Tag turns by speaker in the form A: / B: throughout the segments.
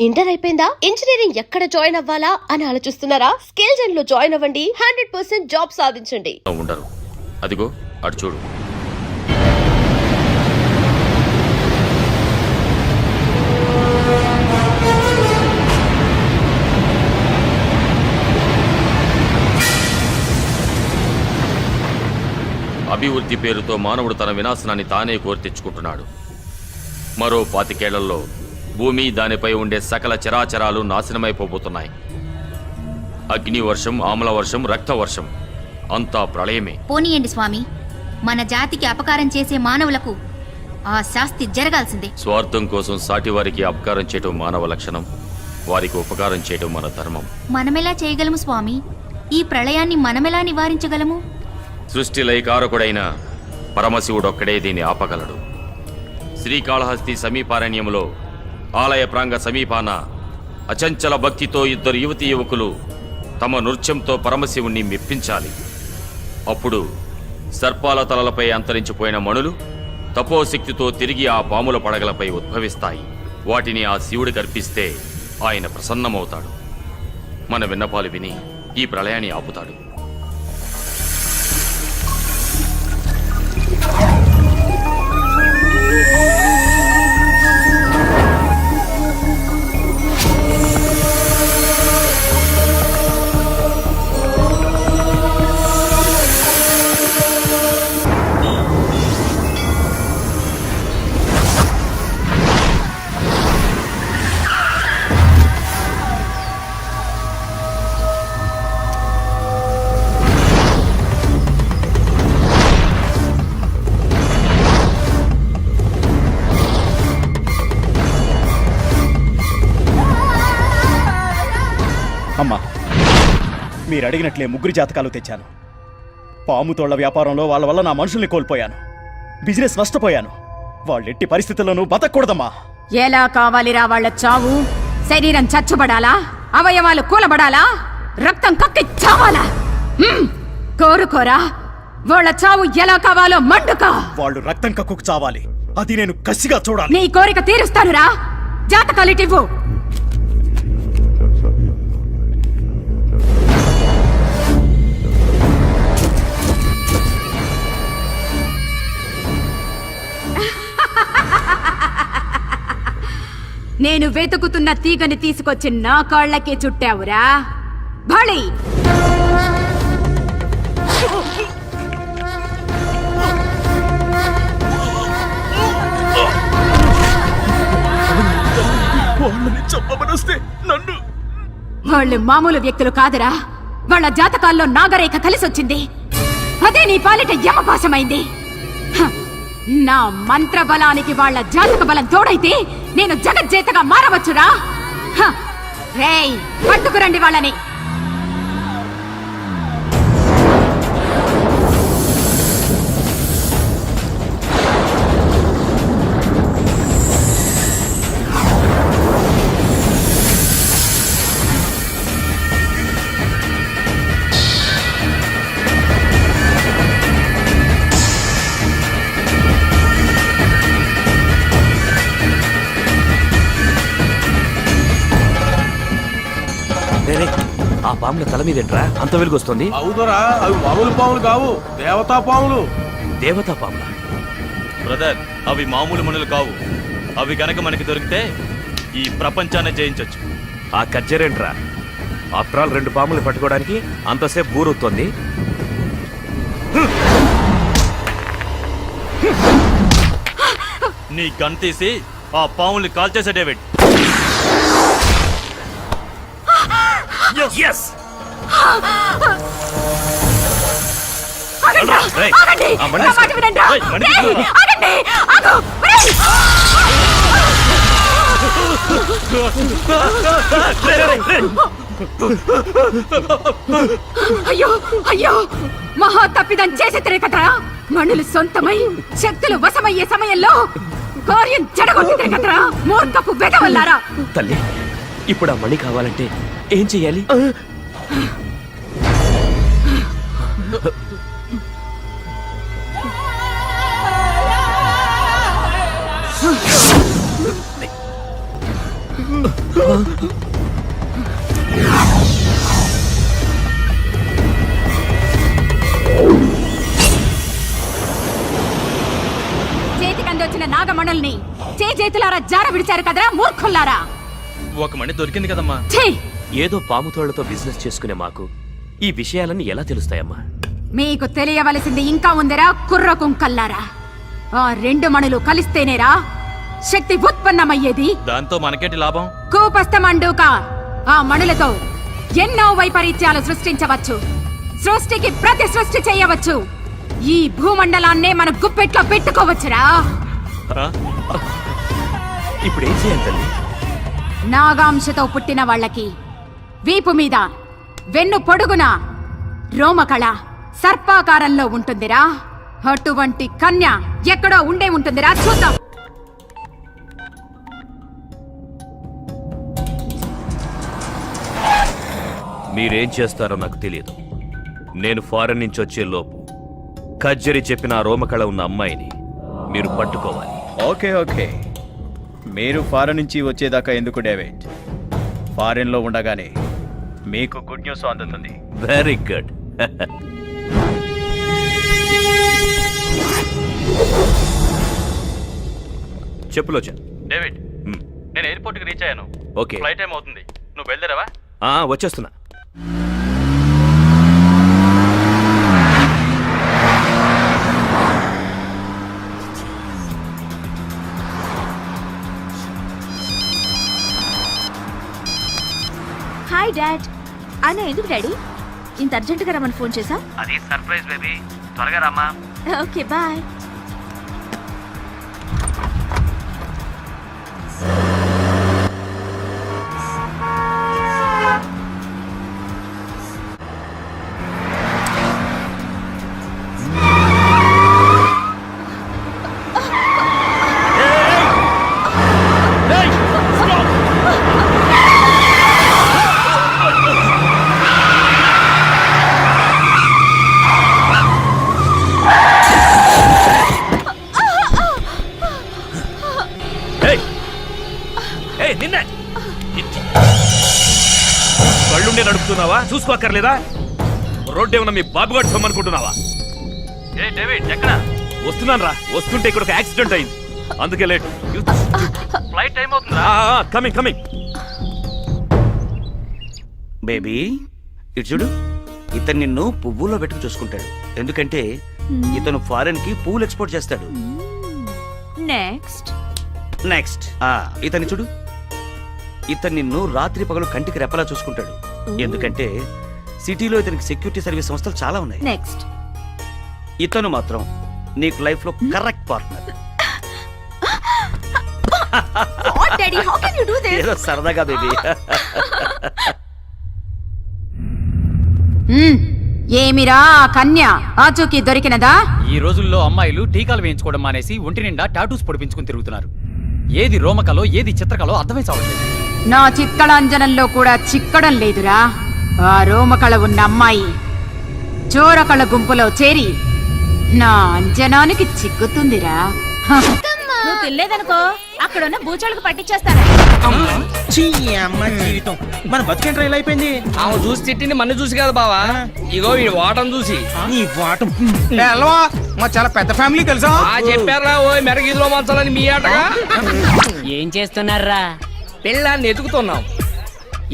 A: Inter అయిపోయిందా? Engineering ఎక్కడ join అవ్వాలా అని ఆలోచిస్తున్నారా? స్కిల్ జెన్ లో జాయిన్ అవ్వండి. 100% జాబ్ సాధించండి.
B: ఉండరు, అదిగో అటు చూడు. అభివృద్ధి పేరుతో మానవుడు తన వినాశనాన్ని తానే కోరి తెచ్చుకుంటున్నాడు. మరో 25 ఏళ్లలో భూమి, దానిపై ఉండే సకల చరాచరాలు నాశనమైపోబోతున్నాయి. అగ్ని వర్షం, ఆమ్ల వర్షం, రక్త వర్షం, అంతా ప్రళయమే.
C: పోనీయండి స్వామి, మన జాతికి అపకారం చేసే మానవులకు ఆ శాస్తి జరగాల్సిందే.
B: స్వార్థం కోసం సాటి వారికి అపకారం చేయటం మానవ లక్షణం, వారికి ఉపకారం చేయటం మన ధర్మం.
C: మనమెలా చేయగలము స్వామి? ఈ ప్రళయాన్ని మనమెలా నివారించగలము?
B: సృష్టి లయకారకుడైన పరమశివుడొక్కడే దీన్ని ఆపగలడు. శ్రీకాళహస్తి సమీపారణ్యంలో ఆలయ ప్రాంగ సమీపాన అచంచల భక్తితో 2 యువతీ యువకులు తమ నృత్యంతో పరమశివుణ్ణి మెప్పించాలి. అప్పుడు సర్పాల తలలపై అంతరించిపోయిన మణులు తపోశక్తితో తిరిగి ఆ పాముల పడగలపై ఉద్భవిస్తాయి. వాటిని ఆ శివుడికి అర్పిస్తే ఆయన ప్రసన్నమవుతాడు. మన విన్నపాలు విని ఈ ప్రళయాన్ని ఆపుతాడు.
D: అమ్మా, మీరు అడిగినట్లే 3 జాతకాలు తెచ్చాను. పాముతోళ్ల వ్యాపారంలో వాళ్ళ వల్ల నా మనుషుల్ని కోల్పోయాను. బిజినెస్ నష్టపోయాను. వాళ్ళెట్టి పరిస్థితుల్లోనూ బతకూడదమ్మా.
E: ఎలా కావాలిరా వాళ్ళ చావు? శరీరం చచ్చుబడాలా? అవయవాలు కూలబడాలా? రక్తం కక్కి చావాలా? కోరుకోరా, వాళ్ళ చావు ఎలా కావాలో మండుకా.
D: వాళ్ళు రక్తం కక్కుకు చావాలి. అది నేను కసిగా చూడాలి.
E: నీ కోరిక తీరుస్తానురా. జాతకాలిటివ్వు. నేను వెతుకుతున్న తీగని తీసుకొచ్చి నా కాళ్ళకే చుట్టావురా. భళి! వాళ్ళు మామూలు వ్యక్తులు కాదురా. వాళ్ళ జాతకాల్లో నాగరేఖ కలిసొచ్చింది. అదే నీ పాలిట యమపాశమైంది. నా మంత్ర బలానికి వాళ్ళ జాతక బలం తోడైతే నేను జగజ్జేతగా మారవచ్చురా. రేయ్, పట్టుకురండి వాళ్ళని.
F: ఆ పాముల తల మీదేంట్రా అంత వెలుగొస్తుంది?
G: అవుదరా, అవి మామూలు పాములు కావు, దేవతా పాములు.
F: దేవతా పాముల?
B: బ్రదర్, అవి మామూలు మనులు కావు. అవి గనక మనకి దొరికితే ఈ ప్రపంచాన్ని జయించొచ్చు.
F: ఆ కజ్జరేంట్రా? ఆఫ్టర్ ఆల్ 2 పాములు పట్టుకోవడానికి అంతసేపు బూరొస్తుంది.
B: నీ గన్ తీసి ఆ పాముల్ని కాల్చేసే డేవిడ్.
F: Yes!
E: అయ్యో అయ్యో, మహా తప్పిదం చేసి తిరే కదా. మనులు సొంతమై శక్తులు వశమయ్యే సమయంలో కార్యం జడగొట్టి కదరా. మూర్ఖపు వెదవల్లారా.
F: తల్లి, ఇప్పుడు ఆ మణి కావాలంటే ఏం చెయ్యాలి?
E: చేతికందొచ్చిన నాగమణుల్ని చేతులారా జార విడిచారు కదరా మూర్ఖుల్లారా.
H: ఒక మణి దొరికింది కదమ్మా.
E: ఛీ!
F: ఏదో పాముతోళ్లతో బిజినెస్ చేసుకునే మాకు ఈ విషయాలన్నీ ఎలా తెలుస్తాయమ్మా?
E: మీకు తెలియవలసింది ఇంకా ఉందిరా కుర్ర కుంకల్లారా. ఆ 2 మణులు కలిస్తేనేరా శక్తి ఉత్పన్నమయ్యేది.
H: దాంతో మనకేంటి లాభం?
E: కూపస్థమండూక ఆ మణులతో ఎన్నో వైపరీత్యాలు సృష్టించవచ్చు. సృష్టికి ప్రతి సృష్టి చేయవచ్చు. ఈ భూమండలాన్నే మన గుప్పెట్లో పెట్టుకోవచ్చురా.
F: ఇప్పుడు ఏం చేయాలి తల్లి?
E: నాగాంశతో పుట్టిన వాళ్ళకి వీపు మీద వెన్ను పొడుగున రోమకళ సర్పాకారంలో ఉంటుందిరా. అటువంటి కన్య ఎక్కడో ఉండే ఉంటుందిరా. చూద్దాం.
F: మీరేం చేస్తారో నాకు తెలియదు. నేను ఫారెన్ నుంచి వచ్చే లోపు కజ్జరి చెప్పిన ఆ రోమకళ ఉన్న అమ్మాయిని మీరు పట్టుకోవాలి.
D: ఓకే ఓకే, మీరు ఫారెన్ నుంచి వచ్చేదాకా ఎందుకు డేవిడ్? ఫారెన్లో ఉండగానే మీకు గుడ్ న్యూస్ అందుతుంది.
F: Very good. చెప్పులోచా.
H: డేవిడ్, నేను ఎయిర్పోర్ట్ కి రీచ్ అయ్యాను.
F: ఓకే,
H: ఫ్లైట్ టైం అవుతుంది. నువ్వు బయలుదేరావా?
F: వచ్చేస్తున్నా.
C: Hi dad. ఆయన ఎందుకు డాడీ ఇంత అర్జెంటుగా రమ్మని ఫోన్ చేశావు?
H: అది సర్ప్రైజ్ బేబీ, త్వరగా రామ్మా.
C: Okay bye.
F: నిన్నే కళ్ళుండే నడుపుతున్నావా? చూసుకోక్కర్లేదా? రోడ్డు ఏమన్నా మీ బాబుగాడు సొమ్మనుకుంటున్నావా?
H: ఏ డేవిడ్, ఎక్కడ?
F: వస్తున్నాను రా. వస్తుంటే ఇక్కడ ఒక యాక్సిడెంట్ అయింది, అందుకే లేట్.
H: ఫ్లైట్ టైం అవుతుందా?
F: Coming coming.
I: బేబీ ఇటు చూడు, ఇతను నిన్ను పువ్వుల్లో పెట్టుకు చూసుకుంటాడు. ఎందుకంటే ఇతను ఫారెన్ కి పువ్వులు ఎక్స్పోర్ట్ చేస్తాడు.
C: నెక్స్ట్
I: నెక్స్ట్ ఇతన్ని చూడు, ఇతను నిన్ను రాత్రి పగలు కంటికి రెప్పలా చూసుకుంటాడు. ఎందుకంటే సిటీలో ఇతనికి సెక్యూరిటీ సర్వీస్ సంస్థలు చాలా ఉన్నాయి.
C: నెక్స్ట్
I: ఇతను మాత్రం నీకు లైఫ్ లో correct partner.
C: What daddy, how can you do this?
I: ఏదో సరదాగా బేబీ.
E: ఏమిరా కన్య ఆచూకీ దొరికినదా?
J: ఈ రోజుల్లో అమ్మాయిలు టీకాలు వేయించుకోవడం మానేసి ఒంటి నిండా టాటూస్ పొడిపించుకుని తిరుగుతున్నారు. ఏది రోమకలో ఏది చిత్రకలో అర్థమై చావట్లేదు.
E: నా చిత్తళంజనంలో కూడా చిక్కడం లేదురా. ఆ రోమకళ ఉన్న అమ్మాయి చోరకళ గుంపులో చేరి నా అంజనానికి చిక్కుతుందిరా.
C: నువ్వు తినలేదనుకో అక్కడున్న బూచోళ్ళకి పట్టించేస్తాను.
G: మన బతుకేంట్రా ఇలా అయిపోయింది?
K: ఆమె చూసి తిట్టింది మన చూసి కాదు బావా, ఇగో ఈ వాటం చూసి.
G: నీ వాటం మా చాలా పెద్ద ఫ్యామిలీ తెలుసా?
K: చెప్పారా ఓ మెరగీదిలో మంచాలని మీ ఆటగా.
L: ఏం చేస్తున్నారా?
K: పిల్లాన్ని ఎతుకుతున్నాం.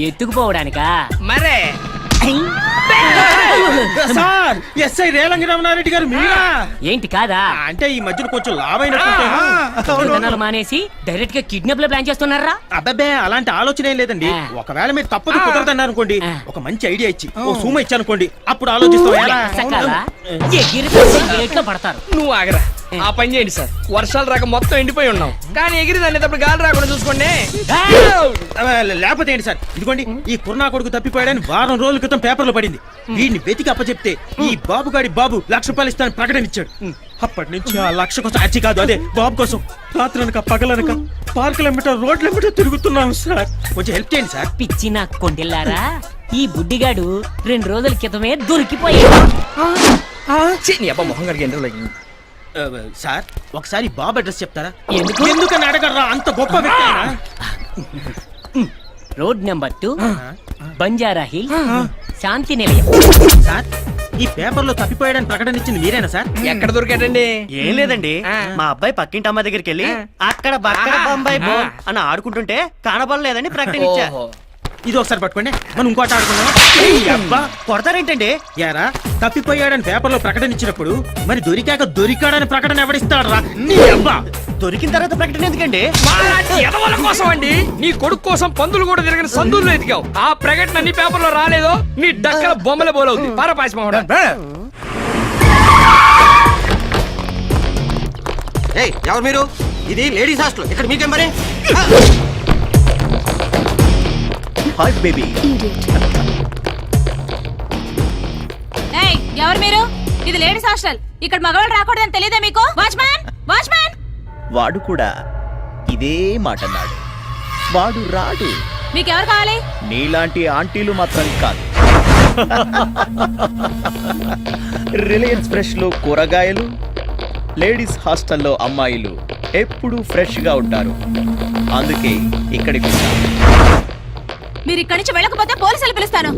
L: ఎత్తుకుపోవడానికా?
K: మరే
G: సార్, ఎస్ఐ రేలంగి రమణారెడ్డి గారు మీరా?
L: ఏంటి కాదా?
G: అంటే ఈ మధ్యన కొంచెం లాభైనట్టు
L: మానేసి డైరెక్ట్ గా కిడ్నాప్ లో ప్లాన్ చేస్తున్నారా?
G: అబ్బాబే, అలాంటి ఆలోచన ఏం లేదండి. ఒకవేళ మీరు తప్పదు కుదరదన్నారు అనుకోండి, ఒక మంచి ఐడియా ఇచ్చి ఓ సూమ ఇచ్చానుకోండి, అప్పుడు ఆలోచిస్తాం.
L: పడతారు.
K: నువ్వు ఆగరా, ఆ పని చేయండి సార్. వర్షాలు రాక మొత్తం ఎండిపోయి ఉన్నాం, కానీ ఎగిరి దాన్ని గాలి రాకుండా చూసుకోండి.
G: లేకపోతే ఏంటి సార్, ఇదిగోండి ఈ కుర్నా కొడుకు తప్పిపోయాడని వారం రోజుల క్రితం పేపర్లో పడింది. వీడిని వెతికి అప్పచెప్తే ఈ బాబుగాడి బాబు ₹1,00,000 ఇస్తానని ప్రకటన ఇచ్చాడు. అప్పటి నుంచి ఆ 1,00,000 కోసం అచ్చి కాదు, అదే బాబు కోసం రాత్రనక పగలనక పార్కులెంబట రోడ్లెంబట తిరుగుతున్నాను సార్. కొంచెం హెల్ప్ చేయండి సార్.
L: పిచ్చి నా కొండెల్లారా, ఈ బుడ్డిగాడు 2 రోజుల క్రితమే దొరికిపోయాడు.
K: మొహం గడికి ఎండలో
G: సార్, ఒకసారి బాబు అడ్రస్ చెప్తారా? ఎందుకని అడగరా, అంత గొప్ప వ్యక్తి.
L: రోడ్ నెంబర్ 2, బంజారా హిల్, శాంతి నిలయం.
G: సార్ ఈ పేపర్లో తప్పిపోయాడని ప్రకటన ఇచ్చింది మీరేనా సార్?
K: ఎక్కడ దొరికాడండి?
D: ఏం లేదండి, మా అబ్బాయి పక్కింటి అమ్మాయి దగ్గరికి వెళ్ళి అక్కడ బక్కడ బొంబాయి బో అని ఆడుకుంటుంటే కనబడలేదని ప్రకటన ఇచ్చా.
K: ఓహో.
G: ఇది ఒకసారి పట్టుకోండి, మనం ఇంకోటి ఆడుకుందాం. అబ్బా
D: కొడతారేంటండి?
G: యారా తప్పిపోయాడని పేపర్లో ప్రకటన ఇచ్చినప్పుడు మరి దొరికాక దొరికాడని ప్రకటన ఎవడిస్తాడు రా? నీ అబ్బా
D: దొరికిన తర్వాత ప్రకటన ఎందుకండి?
K: మాలాంటి ఎదవల కోసం అండి. నీ కొడుకు కోసం పందులు కూడా తిరగని సందుల్లో ఎతికావు. ఆ ప్రకటన నీ పేపర్లో రాలేదో నీ డక్కల బొమ్మల బోలవుతుంది. పారపాసి
G: ఎవరు మీరు? ఇది లేడీస్ హాస్టల్, ఇక్కడ మీకేం పని?
D: Hi baby.
E: ఎవరు మీరు? ఇది లేడీస్ హాస్టల్, ఇక్కడ మగవాళ్ళు రాకూడదని తెలియదా మీకు? Watchman, watchman!
D: వాడు కూడా ఇదే మాట అన్నాడు. వాడు రాడు.
E: మీకెవరు కావాలి?
D: నీలాంటి ఆంటీలు మాత్రం కాదు. రిలయన్స్ ఫ్రెష్ లో కూరగాయలు, లేడీస్ హాస్టల్లో అమ్మాయిలు ఎప్పుడూ ఫ్రెష్ గా ఉంటారు. అందుకే ఇక్కడికి వచ్చాను.
E: మీరు ఇక్కడి నుంచి వెళ్ళకపోతే పోలీసులు పిలుస్తాను.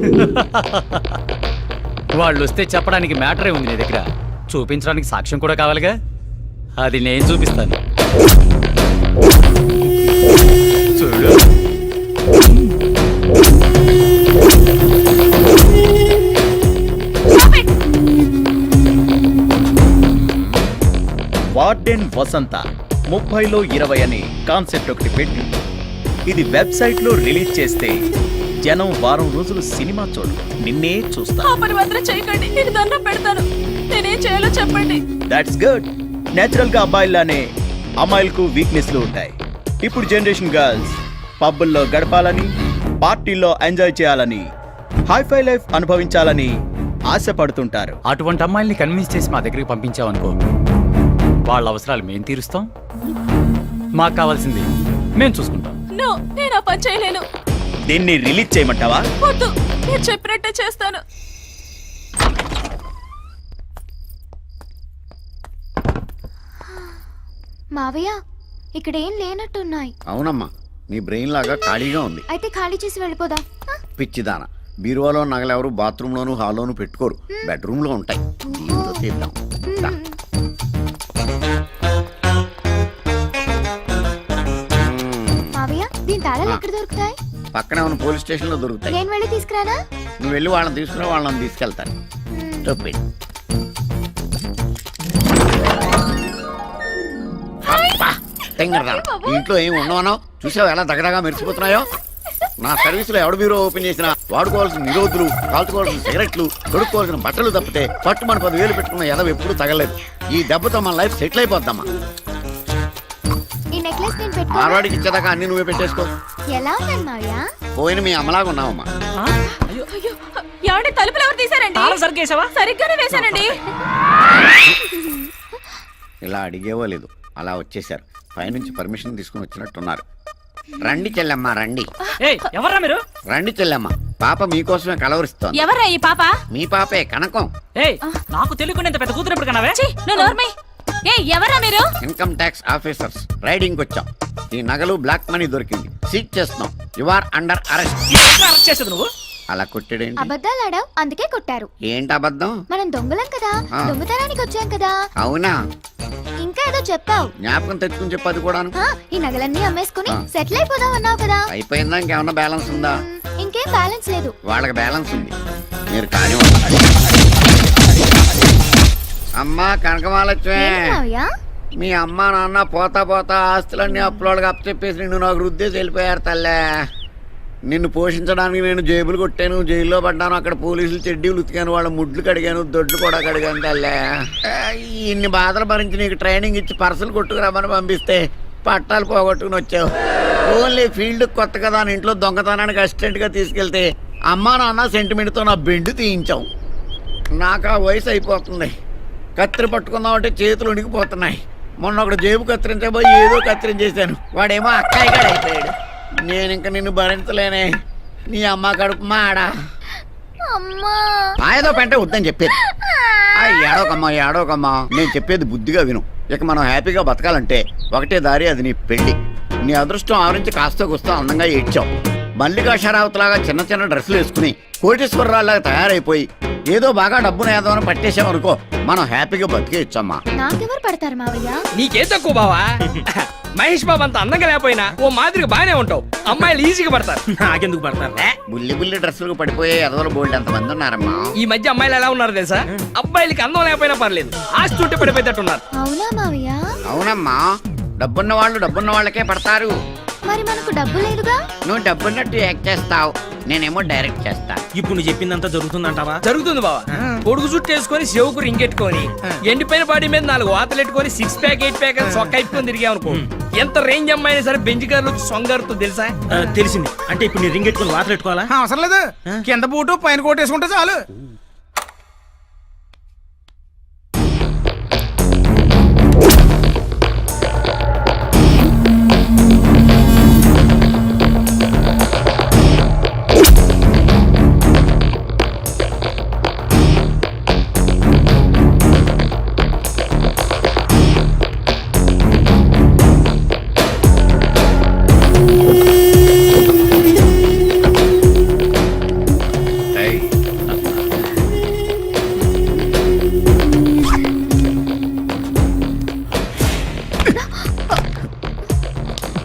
J: వాళ్ళు వస్తే చెప్పడానికి మ్యాటరే ఉంది నీ దగ్గర, చూపించడానికి సాక్ష్యం కూడా కావాలిగా. అది నేను చూపిస్తాను. చూడు.
D: వార్డెన్ వసంత 30లో 20 అని కాన్సెప్ట్ ఒకటి పెట్టి ఇది వెబ్సైట్ లో రిలీజ్ చేస్తే జనం వారం రోజులు సినిమా చూడు, నిన్నే చూస్తా.
E: పని మాత్రం చేయకండి, నేను దండం పెడతాను. నేనేం చేయాలో చెప్పండి.
D: That's good. నేచురల్ గా అబ్బాయిలానే అమ్మాయిలకు వీక్నెస్లు ఉంటాయి. ఇప్పుడు జనరేషన్ గర్ల్స్ పబ్బుల్లో గడపాలని, పార్టీల్లో ఎంజాయ్ చేయాలని, హైఫై లైఫ్ అనుభవించాలని ఆశపడుతుంటారు.
J: అటువంటి అమ్మాయిల్ని కన్విన్స్ చేసి మా దగ్గరికి పంపించావనుకో, వాళ్ళ అవసరాలు మేము తీరుస్తాం, మాకు కావాల్సింది మేము చూసుకుంటాం.
E: నేను ఆ పని చేయలేను.
D: దీన్ని రిలీజ్ చేయమంటావా?
E: వద్దు, నేను చెప్పినట్టే చేస్తాను.
C: మావయ్య, ఇక్కడ ఏం లేనట్టున్నాయి.
M: అవునమ్మా, నీ బ్రెయిన్ లాగా ఖాళీగా ఉంది.
C: అయితే ఖాళీ చేసి వెళ్ళిపోదాం.
M: పిచ్చిదాన, బీరువాలో నగలెవరు బాత్రూంలోను హాల్లోను పెట్టుకోరు, బెడ్రూమ్ లో ఉంటాయి. దీంతో తీద్దాం. దా.
C: మావయ్య, దీని తాళాలు ఎక్కడ దొరుకుతాయి?
M: పక్కనే ఉన్న పోలీస్ స్టేషన్ లో దొరుకుతాయి.
C: నేను వెళ్ళి తీసుకురానా?
M: నువ్వు వెళ్ళి వాళ్ళని తీసుకుని వాళ్ళని తీసుకెళ్తాను. చెప్పండి. ఇంట్లో ఏమి ఉండవనో చూసావు, ఎలా దగ్గరగా మెరిసిపోతున్నాయో. నా సర్వీసులో ఎవడు బీరో ఓపెన్ చేసినా వాడుకోవాల్సిన నిరోధులు, కాల్చుకోవాల్సిన సిగరెట్లు, కొడుకోవాల్సిన బట్టలు తప్పితే పట్టు మన 10,000 పెట్టుకున్న ఎదవ ఎప్పుడు తగలేదు. ఈ దెబ్బతో మన లైఫ్ సెటిల్ అయిపోద్దమ్మా.
C: ఈ నెక్లెస్ నేను పెట్టుకో.
M: ఆడవాడికి ఇచ్చేదాకా అన్ని నువ్వే పెట్టేసుకో.
C: ఎలా ఉన్నాను మావయ్య?
M: పోయిన మీ అమ్మలాగా ఉన్నావమ్మా.
E: ఏమంటే తలుపులు ఎవరు తీసారండి?
L: సరిగేసావా?
E: సరిగ్గానే వేశానండి.
M: ఇలా అడిగేవో లేదు, అలా వచ్చేసారు. పైనుంచి పర్మిషన్ తీసుకుని వచ్చినట్టున్నారు. రండి చెల్లెమ్మ, రండి.
L: ఎవరా మీరు?
M: రండి చెల్లెమ్మ, పాప మీకోసమే కలవరిస్తోంది.
E: ఎవరా ఈ పాప?
M: మీ పాపే, కనకం.
L: నాకు తెలియకుండా ఇంత పెద్ద కూతురు ఎప్పుడు కన్నావే?
E: ఎవరా మీరు?
M: ఇన్కమ్ ట్యాక్స్ ఆఫీసర్స్, రైడింగ్ వచ్చాం. ఈ నగలు బ్లాక్ మనీ దొరికింది, సీజ్ చేస్తున్నాం. You are under arrest.
L: చేసేది నువ్వు?
M: అలా కొట్టాడేంటి?
C: అబద్ధాలు ఆడావు, అందుకే కొట్టారు.
M: ఏంటి అబద్ధం?
C: మనం దొంగలం కదా, దొంగతనానికి వచ్చాం కదా.
M: అవునా?
C: ఇంకా ఏదో చెప్పావు.
M: జ్ఞాపకం తెచ్చుకుని చెప్పది కూడాను.
C: ఈ నగలన్నీ అమ్మేసుకుని సెటిల్ అయిపోదాం అన్నావు కదా.
M: అయిపోయిందా? ఇంకేమన్నా బ్యాలెన్స్ ఉందా?
C: ఇంకేం బ్యాలెన్స్ లేదు.
M: వాళ్ళకి బ్యాలెన్స్ ఉంది, మీరు కానీ. అమ్మా కనకమాలక్ష్మి, మీ అమ్మ నాన్న పోతా పోతా ఆస్తులన్నీ అప్పులోళ్ళకి అప్పచెప్పేసి నిన్ను నాకు రుద్దేసి వెళ్ళిపోయారు తల్లే. నిన్ను పోషించడానికి నేను జేబులు కొట్టాను, జైల్లో పడ్డాను, అక్కడ పోలీసులు చెడ్డీలు ఉతికాను, వాళ్ళ ముడ్లు కడిగాను, దొడ్లు కూడా కడిగాను తల్లే. ఇన్ని బాధలు భరించి నీకు ట్రైనింగ్ ఇచ్చి పర్సలు కొట్టుకురామని పంపిస్తే పట్టాలు పోగొట్టుకుని వచ్చావు. ఓన్లీ ఫీల్డ్ కొత్త కదా అని ఇంట్లో దొంగతనానికి అసిస్టెంట్గా తీసుకెళ్తే అమ్మా నాన్న సెంటిమెంట్తో నా బెండు తీయించావు. నాకు ఆ వయసు అయిపోతుంది. కత్తిరి పట్టుకుందామంటే చేతులు ఉనికిపోతున్నాయి. మొన్న ఒకడు జేబు కత్తిరించబోయి ఏదో కత్తిరించేశాను, వాడేమో అక్కాయిగాడు అయిపోయాడు. నేను ఇంక నిన్ను భరించలేనే. నీ అమ్మ కడుపు మాడా. ఏదో పెంటే వద్దని చెప్పేది. ఏడోకమ్మా ఏడోకమ్మా, నేను చెప్పేది బుద్ధిగా విను. ఇక మనం హ్యాపీగా బతకాలంటే ఒకటే దారి, అది నీ పెళ్లి. నీ అదృష్టం ఆవరించి కాస్త కూస్తా అందంగా ఏడ్చావు. మల్లికా షరావత్ లాగా చిన్న చిన్న డ్రెస్సులు వేసుకుని కోటేశ్వరరావులాగా తయారైపోయి ఏదో బాగా డబ్బును ఏదో పట్టేసామనుకో మనం హ్యాపీగా బతికేయచ్చమ్మా.
C: నాకెవరు పడతారు మావయ్య?
K: నీకేం తక్కువ బావా? మహేష్ బాబు అంత అందంగా లేకపోయినా ఓ మాదిరిగా బాగానే ఉంటావు. అమ్మాయిలు ఈజీగా పడతారు.
G: నాకెందుకు పడతారు?
M: బుల్లి బుల్లి డ్రెస్సులకు పడిపోయే ఎదవల బోల్డ్ ఎంతమంది ఉన్నారమ్మా.
K: ఈ మధ్య అమ్మాయిలు ఎలా ఉన్నారు తెలుసా? అబ్బాయిలకి అందం లేకపోయినా పర్లేదు, ఆస్తి ఉంటే పడిపోయేటట్టున్నారు.
C: అవునా మావయ్య?
M: అవునమ్మా, డబ్బున్న వాళ్ళు డబ్బున్న వాళ్ళకే పడతారు.
C: మరి మనకు డబ్బు లేదుగా.
M: నువ్వు డబ్బున్నట్టు యాక్ట్ చేస్తావు, నేనేమో డైరెక్ట్ చేస్తా.
G: ఇప్పుడు నువ్వు చెప్పిందంతా జరుగుతుందంటావా?
K: జరుగుతుంది బావా. పొడుగు చుట్టూ వేసుకొని చెవుకు రింగెట్టుకొని ఎండిపోయిన బాడీ మీద 4 వాతలు ఎట్టుకొని 6 ప్యాక్ 8 ప్యాక్ సొక్క అయిపోయి తిరిగామనుకో, ఎంత రేంజ్ అమ్మాయినా సరే బెంచ్ కార్లు సొంగారుతో తెలుసా?
G: తెలిసింది. అంటే ఇప్పుడు నీ రింగ్ ఎట్టుకుని వాతలు పెట్టుకోవాలా?
K: అవసరం లేదు, కింద బూటు పైన కోట్ వేసుకుంటే చాలు.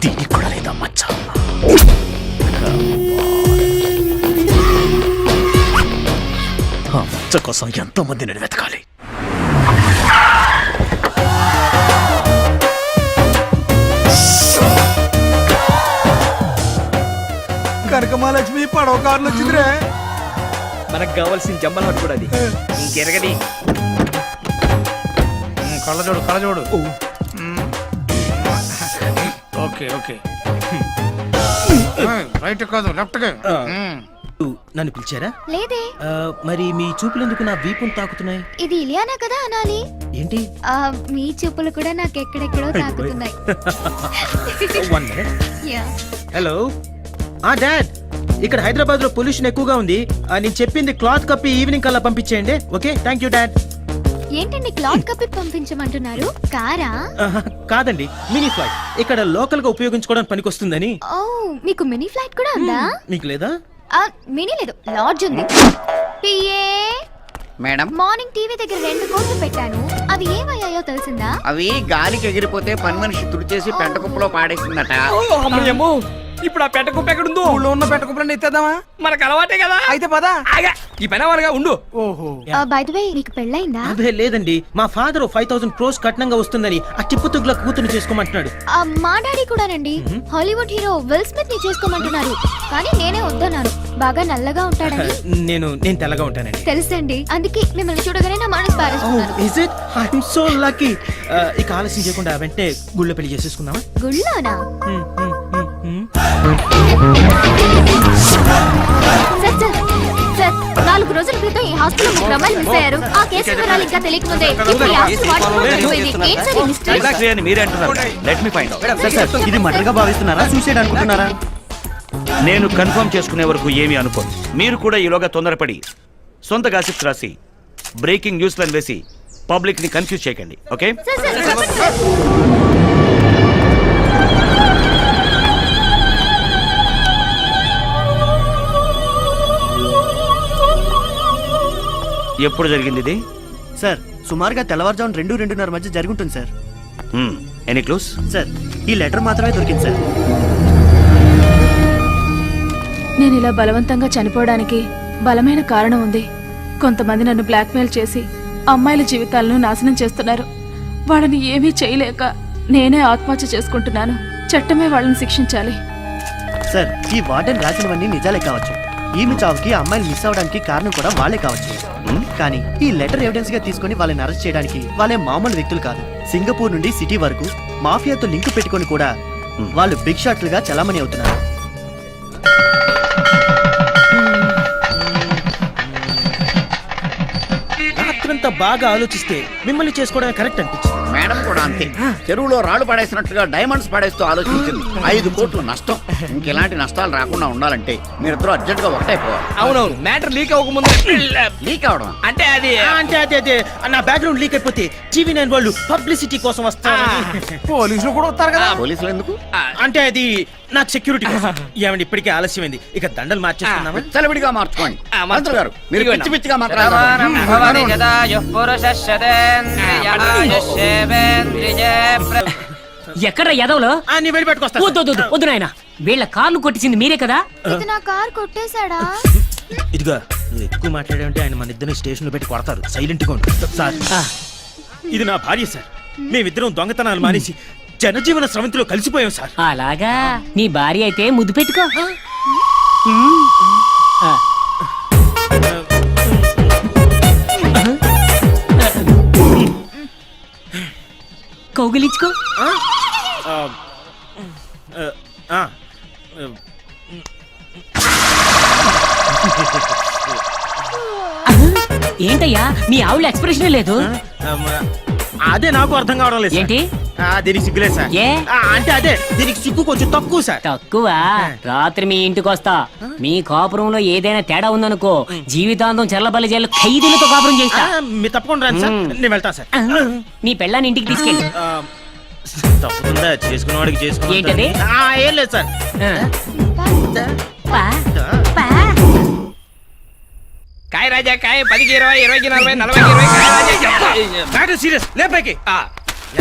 D: దీనికి కూడా లేదా మచ్చ? ఆ మచ్చ కోసం ఎంతో మంది నేను వెతకాలి.
K: కనకమాలక్ష్మి పడవ కార్లు వచ్చిందిరే. మనకు కావాల్సిన జమ్మల హట్ కూడా అది. ఇంకెరగది కళ్ళజోడు కళ్ళజోడు. ఓకే ఓకే, రైట్ కాదు లెఫ్ట్.
G: నన్ను పిలిచారా?
C: లేదే.
G: మరి మీ చూపులు ఎందుకు నా వీపును తాకుతున్నాయి?
C: ఇది ఇలియానా కదా అనాలి.
G: ఏంటి?
C: మీ చెప్పులు కూడా నాకు ఎక్కడెక్కడో తాకుతున్నాయి.
G: హలో డాడ్, ఇక్కడ హైదరాబాద్ లో పొల్యూషన్ ఎక్కువగా ఉంది. నేను చెప్పింది క్లాత్ కప్పి ఈవినింగ్ కల్లా పంపించేయండి. Okay, thank you dad.
C: ఏంటండి క్లాత్ కప్పి పంపించమంటున్నారు? కారా?
G: కాదండి, మినీ ఫ్లైట్. ఇక్కడ లోకల్ గా ఉపయోగించుకోవడానికి పనికొస్తుందని.
C: ఓ, మీకు మినీ ఫ్లైట్ కూడా ఉందా?
G: మీకు లేదా?
C: మినీ లేదు, లాడ్జ్ ఉంది. పిఏ
M: మేడం,
C: మార్నింగ్ టీవీ దగ్గర 2 కోట్లు పెట్టాను, అవి ఏమయ్యాయో తెలిసిందా?
M: అవి గాలికి ఎగిరిపోతే పని మనిషి తుడిచేసి పెంట కుప్పలో పాడేసిందట.
K: ఇప్పుడు ఆ పెట్ట కుప్ప ఎక్కడుందో? ఊళ్ళో ఉన్న పెట్ట కుప్పలన్నీ ఎత్తేద్దామా? మనకు అలవాటే కదా. అయితే పదా ఈ పని అవరగా ఉండు. ఓహో,
C: బై ది వే, నీకు పెళ్ళైందా?
G: అదే లేదండి, మా ఫాదర్ 5,000 crores కట్నంగా వస్తుందని ఆ టిప్పుతుగ్ల కూతురు చేసుకోమంటున్నాడు.
C: మా డాడీ కూడానండి, హాలీవుడ్ హీరో విల్ స్మిత్ ని చేసుకోమంటున్నారు. కానీ నేనే వద్దన్నాను, బాగా నల్లగా ఉంటాడని.
G: నేను తెల్లగా ఉంటానండి.
C: తెలుసండి, అందుకే మిమ్మల్ని చూడగానే నా మనసు పారేస్తున్నాను.
G: Is it? I'm so lucky. ఇక ఆలస్యం చేయకుండా వెంటనే గుళ్ళో పెళ్లి చేసేసుకుందామా?
C: గుళ్ళోనా? సార్, 4 రోజుల క్రితం ఈ హాస్పిటల్ 3 అమ్మాయిలు మిస్ అయ్యారు. ఆ కేసు వివరాలు ఇంకా తెలియకముందే ఇప్పుడు ఈ హాస్పిటల్ వాటిలో పడిపోయింది. ఏం సార్ ఈ మిస్టరీ?
I: మీరే అంటున్నారు. Let me find out.
D: Sir, ఇది మర్డర్ గా భావిస్తున్నారా, సూసైడ్ అనుకుంటున్నారా?
I: నేను కన్ఫర్మ్ చేసుకునే వరకు ఏమీ అనుకోను. మీరు కూడా ఈలోగా తొందరపడి సొంత గాసిప్స్ రాసి బ్రేకింగ్ న్యూస్లను వేసి పబ్లిక్ ని కన్ఫ్యూజ్ చేయకండి. ఓకే? ఎప్పుడు జరిగింది ఇది?
D: సార్, సుమారుగా తెల్లవారుజామున 2-2:30 మధ్య జరుగుతుంది సార్.
I: Any clues?
D: సార్, ఈ లెటర్ మాత్రమే దొరికింది సార్.
E: నేను ఇలా బలవంతంగా చనిపోవడానికి బలమైన కారణం ఉంది. కొంతమంది నన్ను బ్లాక్మెయిల్ చేసి అమ్మాయిల జీవితాలను నాశనం చేస్తున్నారు. వాళ్ళని ఏమీ చేయలేక నేనే ఆత్మహత్య చేసుకుంటున్నాను. చట్టమే వాళ్ళని శిక్షించాలి.
D: సార్, ఈ వార్డెన్ రాసినవన్నీ నిజాలే కావచ్చు. ఈమె చావుకి అమ్మాయిలు మిస్ అవడానికి కారణం కూడా వాళ్ళే కావచ్చు. కానీ ఈ లెటర్ ఎవిడెన్స్ గా తీసుకుని వాళ్ళని అరెస్ట్ చేయడానికి వాళ్ళే మామూలు వ్యక్తులు కాదు. సింగపూర్ నుండి సిటీ వరకు మాఫియాతో లింక్ పెట్టుకొని కూడా వాళ్ళు బిగ్ షాట్లుగా చలామణి అవుతున్నారు.
G: రాత్రంతా బాగా ఆలోచిస్తే మిమ్మల్ని చేసుకోవడం కరెక్ట్ అనిపించింది.
M: మేడం కూడా అంతే, చెరువులో రాళ్ళు పడేసినట్టుగా డైమండ్స్ పడేస్తూ ఆలోచించింది. 5 కోట్లు నష్టం. ఇంకెలాంటి నష్టాలు రాకుండా ఉండాలంటే మీరిద్దరూ అర్జెంట్ గా ఒకటైపోవాలి.
K: అవునవును, మ్యాటర్ లీక్ అవ్వకముందు.
M: లీక్ అవడం
K: అంటే అది
G: అదే నా బ్యాక్గ్రౌండ్ లీక్ అయిపోతే TV9 వాళ్ళు పబ్లిసిటీ కోసం వస్తారు.
K: పోలీసులు కూడా వస్తారు కదా.
M: పోలీసులు ఎందుకు?
G: అంటే అది నాకు సెక్యూరిటీ ఏమండి ఇప్పటికే ఆలస్యమైంది, ఇక దండలు మార్చేస్తున్నామా?
M: విచ్చలవిడిగా మార్చుకోండి. మంత్రులు గారు మీరు
K: ఇదిగోండి.
M: పిచ్చి పిచ్చిగా మాట్లాడారు.
L: ఎక్కడ ఎదవలో
G: నీ వెళ్ళి పెట్టుకొస్తా.
L: వద్దు నాయన, వీళ్ళ కార్లు కొట్టించింది మీరే కదా.
C: ఇది నా కార్ కొట్టేశాడా?
G: ఇదిగో నువ్వు ఎక్కువ మాట్లాడావంటే ఆయన మన ఇద్దరిని స్టేషన్ లో పెట్టి కొడతారు. సైలెంట్ గా ఉండు. సార్ ఇది నా భార్య సార్. మేమిద్దరం దొంగతనాలు మానేసి జనజీవన స్రవంతిలో కలిసిపోయాం సార్.
L: అలాగా, నీ భార్య అయితే ముద్దు పెట్టుకో. ఆ. కౌగిలించుకో.
G: ఆ, ఆ,
L: ఏంటయ్యా మీ ఆవుల ఎక్స్ప్రెషన్ లేదు?
G: అదే నాకు అర్థం కావడం లేదు సార్.
L: ఏంటి?
G: దీనికి సిగ్గులేదు సార్.
L: ఏ?
G: అంటే అదే దీనికి సిగ్గు కొంచెం తక్కువ సార్.
L: తక్కువ? రాత్రి మీ ఇంటికి వస్తా. మీ కాపురంలో ఏదైనా తేడా ఉందనుకో, జీవితాంతం చెల్లబల్లి జైలు ఖైదీలతో కాపురం చేస్తా.
G: మీరు తప్పకుండా రండి సార్, నేను వెళ్తాను సార్.
L: నీ పెళ్ళాన్ని ఇంటికి తీసుకెళ్ళి.
G: తప్పుతుందా? చేసుకున్న వాడికి చేసుకున్నా.
L: ఏంటది?
G: ఏం లేదు సార్.
L: పా, పా.
K: కాయ రాజా కాయ 10కి 20, 20కి 40, 40కి 20. కాయ రాజా
G: మ్యాటర్ సీరియస్ లే పైకి.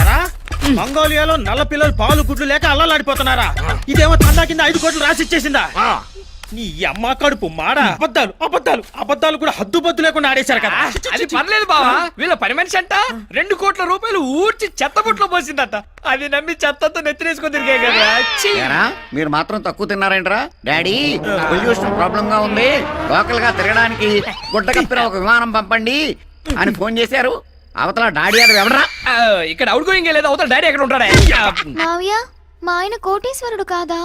G: ఎరా మంగోలియాలో నల్ల పిల్లలు పాలు గుడ్లు లేక అల్లలాడిపోతున్నారా? ఇదేమో తండా కింద 5 కోట్లు రాసి ఇచ్చేసిందా? నీ అమ్మ కడుపు మాడ. అబద్ధాలు అబద్ధాలు అబద్ధాలు కూడా హద్దు బద్దు లేకుండా ఆడేశారు కదా.
K: అది పర్లేదు బావా, వీళ్ళ పని మనిషి అంట 2 కోట్ల రూపాయలు ఊడ్చి చెత్తబుట్లో పోసిందట. అది నమ్మి చెత్తతో నెత్తినేసుకొని తిరిగే కదా. ఛీ!
M: ఏరా, మీరు మాత్రం తక్కువ తిన్నారేంట్రా? డాడీ పొల్యూషన్ ప్రాబ్లం గా ఉంది, లోకల్ గా తిరగడానికి గుడ్డ కప్పిన ఒక విమానం పంపండి అని ఫోన్ చేశారు. అవతల డాడీ అది ఎవడరా?
K: ఇక్కడ అవుట్ గోయింగ్ లేదు, అవతల డాడీ ఎక్కడ ఉంటాడా?
C: మావయ్య, మా ఆయన కోటీశ్వరుడు కాదా?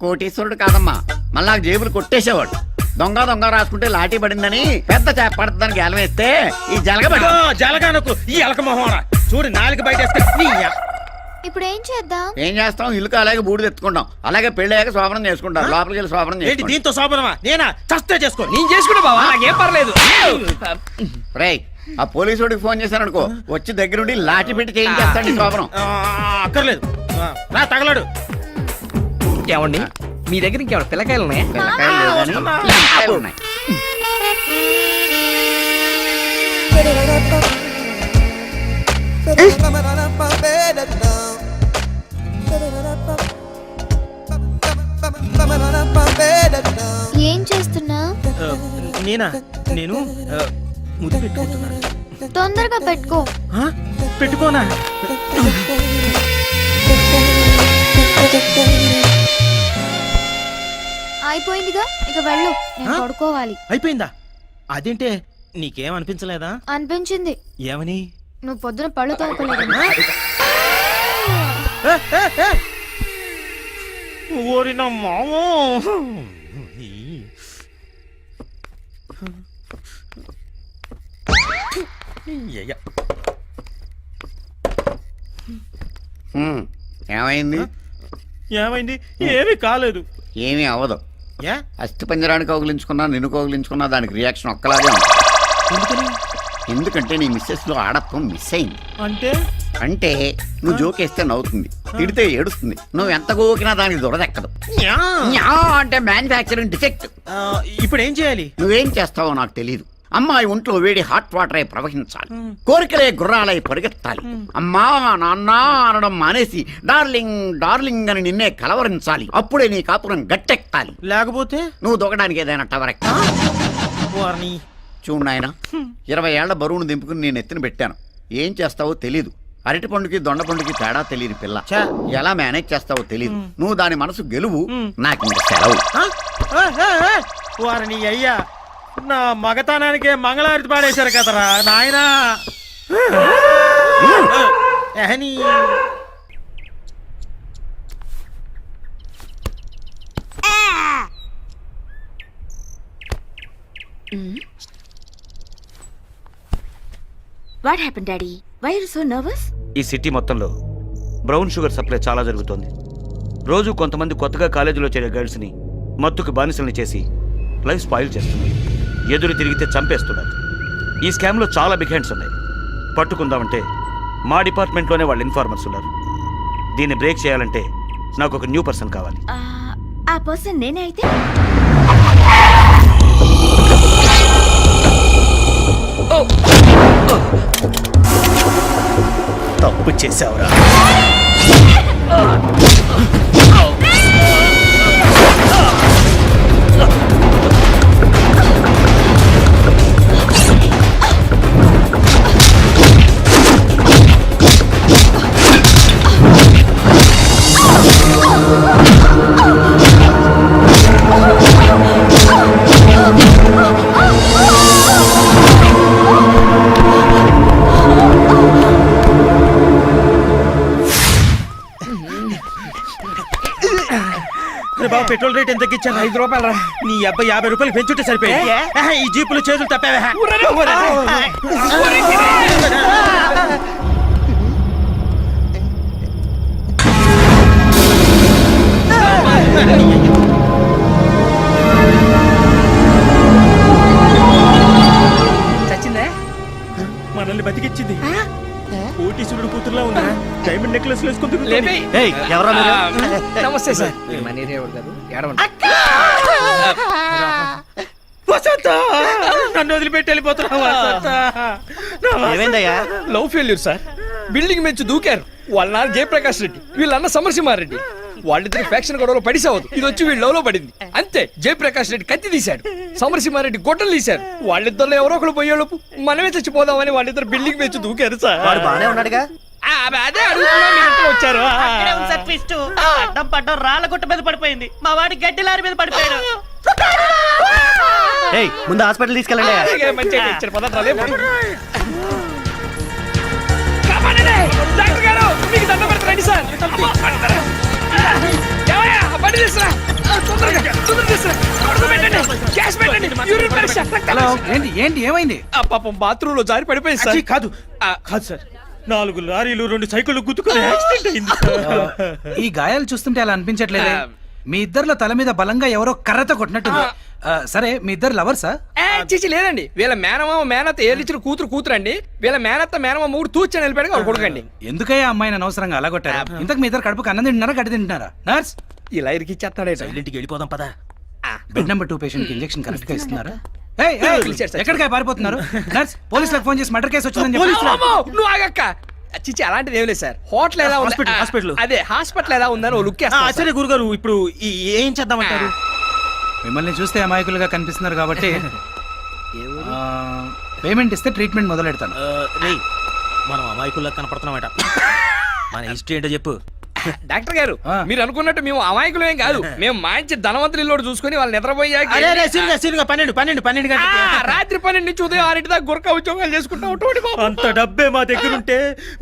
M: కోటీశ్వరుడు కాదమ్మా, మళ్ళా జేబులు కొట్టేసేవాడు. దొంగ దొంగ రాసుకుంటే లాఠీ పడిందని పెద్ద చేప పడుతుందని గేలం వేస్తే ఈ జలగబడి
G: జలగానకు ఈ అలక మొహం చూడు నాలుగు బయట వేస్తే
C: ఇప్పుడు ఏం చేద్దాం?
M: ఏం చేస్తాం? ఇల్లు అలాగే బూడిద ఎత్తుకుంటాం, అలాగే పెళ్ళయ్యాక శోభనం చేసుకుంటాం. లోపలికి వెళ్ళి శోభనం
G: ఏంటి
M: చేసుకోండి.
G: దీంతో శోభనమా? నేనా చస్తే చేసుకో.
K: నేను చేసుకుంటా బావా, నాకేం పర్లేదు.
M: రేయ్, ఆ పోలీసుడికి ఫోన్ చేశాను అనుకో, వచ్చి దగ్గరుండి లాఠీ పెట్టి చేయించేస్తాండి శోభనం.
G: అక్కర్లేదు, రా తగలడు.
K: ఏమండి మీ దగ్గర ఇంకేమైనా పిల్లకాయలు ఉన్నాయా?
M: పిల్లకాయలు లేవు కానీ పిల్లకాయలు ఉన్నాయి.
C: ఏం చేస్తున్నా?
G: నేనా? నేను ముద్దు పెట్టుకుంటున్నాను.
C: తొందరగా పెట్టుకో.
G: పెట్టుకోనా?
C: అయిపోయిందిగా, ఇక వెళ్ళు, నేను పడుకోవాలి.
G: అయిపోయిందా? అదేంటే నీకేం అనిపించలేదా?
C: అనిపించింది.
G: ఏమని?
C: నువ్వు పొద్దున పళ్ళు తోముకోలేదు.
G: ఓరిన మామో,
M: ఏమైంది?
G: ఏమైంది? ఏమీ కాలేదు.
M: ఏమీ అవ్వదు.
G: ఏ?
M: అస్థి పంజరాన్ని కౌగిలించుకున్నా, నిన్ను కౌగిలించుకున్నా దానికి రియాక్షన్ ఒక్కలాగే ఉంది. ఎందుకంటే నీ మిస్సెస్ లో ఆడత్వం మిస్ అయింది. అంటే నువ్వు జోకేస్తే నవ్వుతుంది, తిడితే ఏడుస్తుంది, నువ్వు ఎంత గోకినా దానికి దొరదెక్కదు. అంటే మ్యానుఫ్యాక్చరింగ్ డిఫెక్ట్.
G: ఇప్పుడు ఏం చేయాలి?
M: నువ్వేం చేస్తావో నాకు తెలియదు. అమ్మాయి ఒంట్లో వేడి హాట్ వాటర్ అయి ప్రవహించాలి, కోరికలే గుర్రాలై పరిగెత్తాలి. అమ్మా నాన్న అనడం మానేసి డార్లింగ్ డార్లింగ్ అని నిన్నే కలవరించాలి. అప్పుడే నీ కాపురం గట్టెక్కాలి.
G: లేకపోతే
M: నువ్వు దొక్కడానికి ఏదైనా టవర్ ఎక్కాలి. చూడు నాయన, 20 ఏళ్ల బరువును దింపుకుని నేను ఎత్తున పెట్టాను. ఏం చేస్తావో తెలీదు. అరటి పండుకి దొండ పండుకి తేడా తెలియని పిల్ల. ఎలా మేనేజ్ చేస్తావో తెలీదు. నువ్వు దాని మనసు గెలువు, నాకు ఇంక సెలవు.
G: వారిని అయ్యా, నా మగతనానికే మంగళారతి పాడేశారు కదరా నాయనా.
A: What happen daddy? Why are so nervous?
I: ఈ సిటీ మొత్తంలో బ్రౌన్ షుగర్ సప్లై చాలా జరుగుతోంది. రోజు కొంతమంది కొత్తగా కాలేజీలో చేరే గర్ల్స్ని మత్తుకు బానిసల్ని చేసి లైఫ్ స్పాయిల్ చేస్తున్నారు. ఎదురు తిరిగితే చంపేస్తున్నారు. ఈ స్కామ్లో చాలా బిగ్ హ్యాండ్స్ ఉన్నాయి. పట్టుకుందామంటే మా డిపార్ట్మెంట్లోనే వాళ్ళు ఇన్ఫార్మర్స్ ఉన్నారు. దీన్ని బ్రేక్ చేయాలంటే నాకు ఒక న్యూ పర్సన్ కావాలి.
C: ఆ పర్సన్ నేనే అయితే
D: తప్పు చేసావురా.
G: బాబు పెట్రోల్ రేట్ ఎంత తగ్గించాను?
K: 5 రూపాయలు రా.
G: నీ అబ్బాయి 50 రూపాయలు పెంచుంటే సరిపోయింది. ఈ జీపులు చేతులు తప్పావా?
K: చచ్చిందే?
G: మనల్ని బతికిచ్చింది. కోటీశ్వరుడు కూతురులా ఉంది. డైమండ్ నెక్లెస్ వేసుకుంటుంది.
K: లేపే.
I: ఎవరా మీరు?
K: నమస్తే సార్. మనీరేవుడు గారు ఏడవండి.
G: వసంత, నన్ను వదిలిపెట్టి వెళ్ళిపోతున్నావా?
I: ఏమైందయ్యా?
K: Love failure sir. బిల్డింగ్ నుంచి దూకారు. వాళ్ళ నాన్న జయప్రకాష్ రెడ్డి, వీళ్ళన్న సమరసింహారెడ్డి. వాళ్ళిద్దరు ఫ్యాక్షన్ గొడవలో పడిసావదు. ఇది వచ్చి వీళ్ళు లవ్ లో పడింది అంతే. జయప్రకాష్ రెడ్డి కత్తి తీశాడు, సమరసింహారెడ్డి గొడ్డలు తీశారు. వాళ్ళిద్దరు ఎవరో ఒకరు పోయేలోపు మనమే చచ్చిపోదామని వాళ్ళిద్దరు బిల్డింగ్ నుంచి దూకారు సార్.
I: వాడు బానే ఉన్నాడుగా?
K: అదే అడుగుతున్నా, మీరు ఇంట్లో వచ్చారు.
G: అడ్డం పడ్డం రాళ్ళ గుట్ట మీద పడిపోయింది. మా వాడి గడ్డి లారీ మీద పడిపోయాడు.
I: ముందు హాస్పిటల్ తీసుకెళ్ళండి.
K: అలాగే, మంచిగా ఇచ్చారు. పదండి, రేపు. కాపాడండి. డాక్టర్ గారు, మీకు దండం పెడతారండి సార్. ఏమయ్యా, బండి తీసురా. తొందరగా తీసురా. అడుగు పెట్టండి. గ్యాస్ పెట్టండి. యూరిన్ పరీక్ష, రక్త పరీక్ష.
J: ఏంటి ఏమైంది?
K: పాపం బాత్రూమ్ లో జారి పడిపోయింది సార్.
G: కాదు కాదు సార్, 4 లారీలు 2 సైకిళ్ళు గుద్దుకుని యాక్సిడెంట్ అయింది సార్.
J: ఈ గాయాలు చూస్తుంటే అలా అనిపించట్లేదే. మీ ఇద్దరిలో తల మీద బలంగా ఎవరో కర్రతో కొట్టినట్టుంది. సరే, మీ ఇద్దరు లవర్సా?
K: చిచి లేదండి. వీళ్ళ మేనమామ మేనత్త ఏలిచ్చిన కూతురు అండి. వీళ్ళ మేనత్త మేనమామ మూడు తూచని వెళ్ళిపోయాడు వాళ్ళు కొడుకండి.
J: ఎందుకయ్యా అమ్మాయిని అనవసరంగా అలా కొట్టారు? ఇంతకు మీ ఇద్దరు కడుపుకి అన్నం తింటున్నారా, గడ్డి తింటున్నారా? నర్స్,
K: ఇలా ఇరికిచ్చేస్తాడే.
G: ఇంటికి వెళ్ళిపోదాం పదా.
J: బెడ్ నెంబర్ 2 పేషెంట్ కి ఇంజెక్షన్ కరెక్ట్ గా ఇస్తున్నారా? ఎక్కడికి పారిపోతున్నారు? నర్స్, పోలీసులకు ఫోన్ చేసి మర్డర్ కేసు వచ్చిందని చెప్పి.
K: నువ్వు ఆగక్క. చిచి అలాంటిది ఏం లేదు సార్. హోటల్ ఎలా ఉంది?
G: హాస్పిటల్.
K: అదే హాస్పిటల్ ఎలా ఉందని ఓ లుక్ వేస్తా.
G: సరే గురుగారు, ఇప్పుడు ఏం చేద్దామంటారు?
J: మిమ్మల్ని చూస్తే అమాయకులుగా కనిపిస్తున్నారు కాబట్టి పేమెంట్ ఇస్తే ట్రీట్మెంట్ మొదలెడతాను.
G: మనం అమాయకుల్లా కనపడుతున్నామట. మన హిస్టరీ ఏంటో చెప్పు.
K: డాక్టర్ గారు, మీరు అనుకున్నట్టు మేము అమాయకులమేం కాదు. మేము మంచి ధనవంతులు ఇల్లు చూసుకుని వాళ్ళు నిద్రపోయాక
G: 12
K: రాత్రి 12 నుంచి ఉదయం 6 దాకా గురక ఉద్యోగాలు చేసుకుంటాం.
G: అంత డబ్బే మా దగ్గర ఉంటే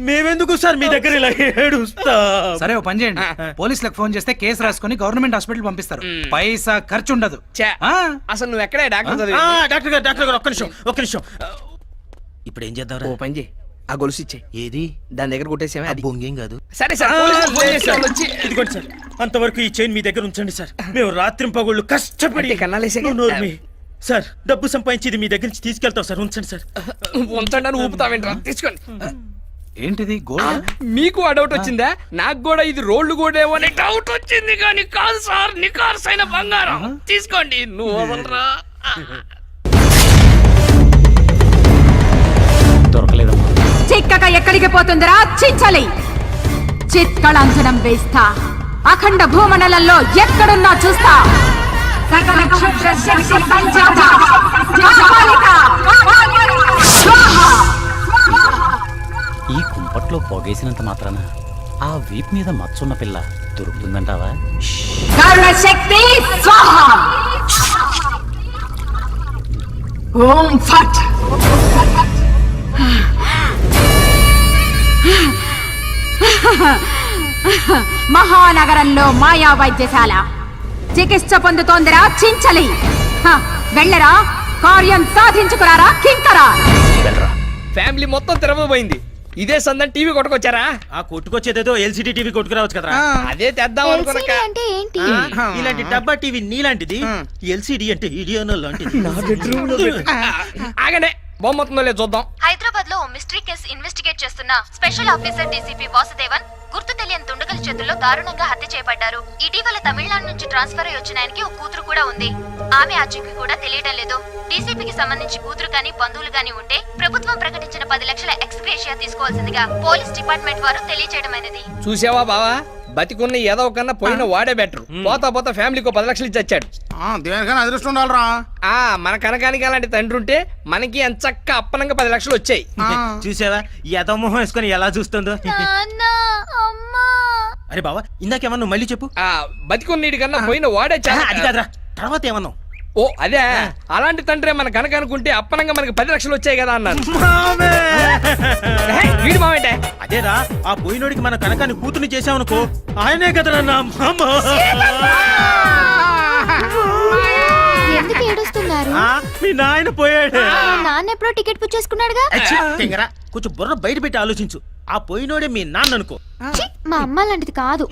G: మేమెందుకు సార్ మీ దగ్గర ఇలా ఏడుస్తా?
J: సరే, ఓ పని చేయండి. పోలీసులకు ఫోన్ చేస్తే కేసు రాసుకొని గవర్నమెంట్ హాస్పిటల్ పంపిస్తారు. పైసా ఖర్చు ఉండదు.
K: అసలు నువ్వు ఎక్కడే డాక్టర్?
G: డాక్టర్ గారు ఒక్క నిమిషం. ఇప్పుడు ఏం చేద్దాం?
K: ఓ పని చేయి, ఆ గొలుసు ఇచ్చే.
G: ఏది?
K: దాని దగ్గర కొట్టేసేమే. అది
G: బొంగేం కాదు.
K: సరే సార్, పోలీసులకు ఫోన్ చేసి వాళ్ళు వచ్చి
G: ఇదిగోండి సార్, అంతవరకు ఈ చైన్ మీ దగ్గర ఉంచండి సార్. మేము రాత్రి పగళ్ళు కష్టపడి
K: కన్నాలేసే
G: సార్ డబ్బు సంపాదించి ఇది మీ దగ్గర నుంచి తీసుకెళ్తాం సార్. ఉంచండి సార్.
K: ఉంచండి అని ఊపుతావేంట్రా? తీసుకోండి.
J: ఏంటిది? గోల్డ్?
K: మీకు ఆ డౌట్ వచ్చిందా? నాకు కూడా ఇది రోడ్లు గోడేమో అని డౌట్ వచ్చింది, కానీ కాదు సార్, నికార్సైన బంగారం. తీసుకోండి. నువ్వు వదలరా.
J: దొరకలేదమ్మా.
E: చిక్కక ఎక్కడికి పోతుందిరా చించలి? చిత్కళంజనం వేస్తా. అఖండ భూమండలంలో ఎక్కడున్నా చూస్తా. సకల క్షుద్ర శక్తి సంజాత కాపాలిక స్వాహా.
J: ఈ కుంపట్లో పొగేసినంత మాత్రాన ఆ వీప్ మీద మచ్చున్న పిల్ల దొరుకుతుందంటావా?
E: కరుణ శక్తి స్వాహా. ఓం ఫట్. మహానగరంలో మాయా వైద్యశాల. చికిత్స పొందుతోందిరా చించలి. వెళ్ళరా, కార్యం సాధించుకురారా కింకరా.
K: ఫ్యామిలీ మొత్తం తిరగబోయింది. ఇదే సందని టీవీ కొట్టుకొచ్చారా?
G: ఆ కొట్టుకొచ్చేదేదో ఎల్సిడి టీవీ కొట్టుకురావచ్చు కదా.
K: అదే తెద్దాం అనుకున్నాక.
C: అంటే ఏంటి?
G: ఇలాంటి డబ్బా టీవీ నీలాంటిది, ఎల్సిడి అంటే ఇడియోనో లాంటిది.
K: ఆగనే, బొమ్మతుందో లేదు చూద్దాం.
C: హైదరాబాద్ లో మిస్టరీ కేసు ఇన్వెస్టిగేట్ చేస్తున్న స్పెషల్ ఆఫీసర్ డీసీపీ వాసుదేవన్ గుర్తు తెలియని దుండగుల చేతుల్లో దారుణంగా హత్య చేయబడ్డారు. ఇటీవల తమిళనాడు నుంచి ట్రాన్స్ఫర్ అయి వచ్చిన ఆయనకి ఒక కూతురు కూడా ఉంది. ఆమె ఆచూకీ కూడా తెలియడం లేదు. డీసీపీకి సంబంధించి కూతురు గాని బంధువులు గాని ఉంటే ప్రభుత్వం ప్రకటించిన 10 లక్షల ఎక్స్గ్రేషియా తీసుకోవాల్సిందిగా పోలీస్ డిపార్ట్మెంట్ వారు తెలియజేయడమైనది.
K: చూసావా బావా, బతికున్న ఏదో కన్నా పోయిన వాడే బెటర్. పోతా పోతా ఫ్యామిలీకి 10 లక్షలు ఇచ్చి వచ్చాడు.
M: దేనికైనా అదృష్టం ఉండాలరా.
K: మన కనకానికి అలాంటి తండ్రి ఉంటే మనకి ఎంచక్క అప్పనంగా 10 లక్షలు వచ్చాయి.
G: చూసావా ఎదో మొహం వేసుకొని ఎలా చూస్తుందో. అరే బావా ఇందాకేమన్నా మళ్ళీ చెప్పు.
K: బతికున్నీడి కన్నా పోయిన వాడే చాలా.
G: అది కాదురా, తర్వాత ఏమన్నావు?
K: ఓ అదే, అలాంటి తండ్రి మన కనుక అనుకుంటే అప్పనంగా మనకి 10 లక్షలు వచ్చాయి కదా అన్నాను. వీడి మావేంటే?
G: అదేరా, ఆ పోయినోడికి మన కనకాన్ని కూతుర్ని చేసామనుకో, ఆయనే కదరా నా మామ.
C: ఎందుకు ఏడుస్తున్నారు?
G: మీ నాయన పోయాడు.
C: నాన్న ఎప్పుడో టికెట్ బుక్ చేసుకున్నాడుగా.
G: తెంగరా, కొంచెం బుర్ర బయట పెట్టి ఆలోచించు. ఆ పోయినోడే మీ నాన్న అనుకో.
C: మా అమ్మ లాంటిది కాదు.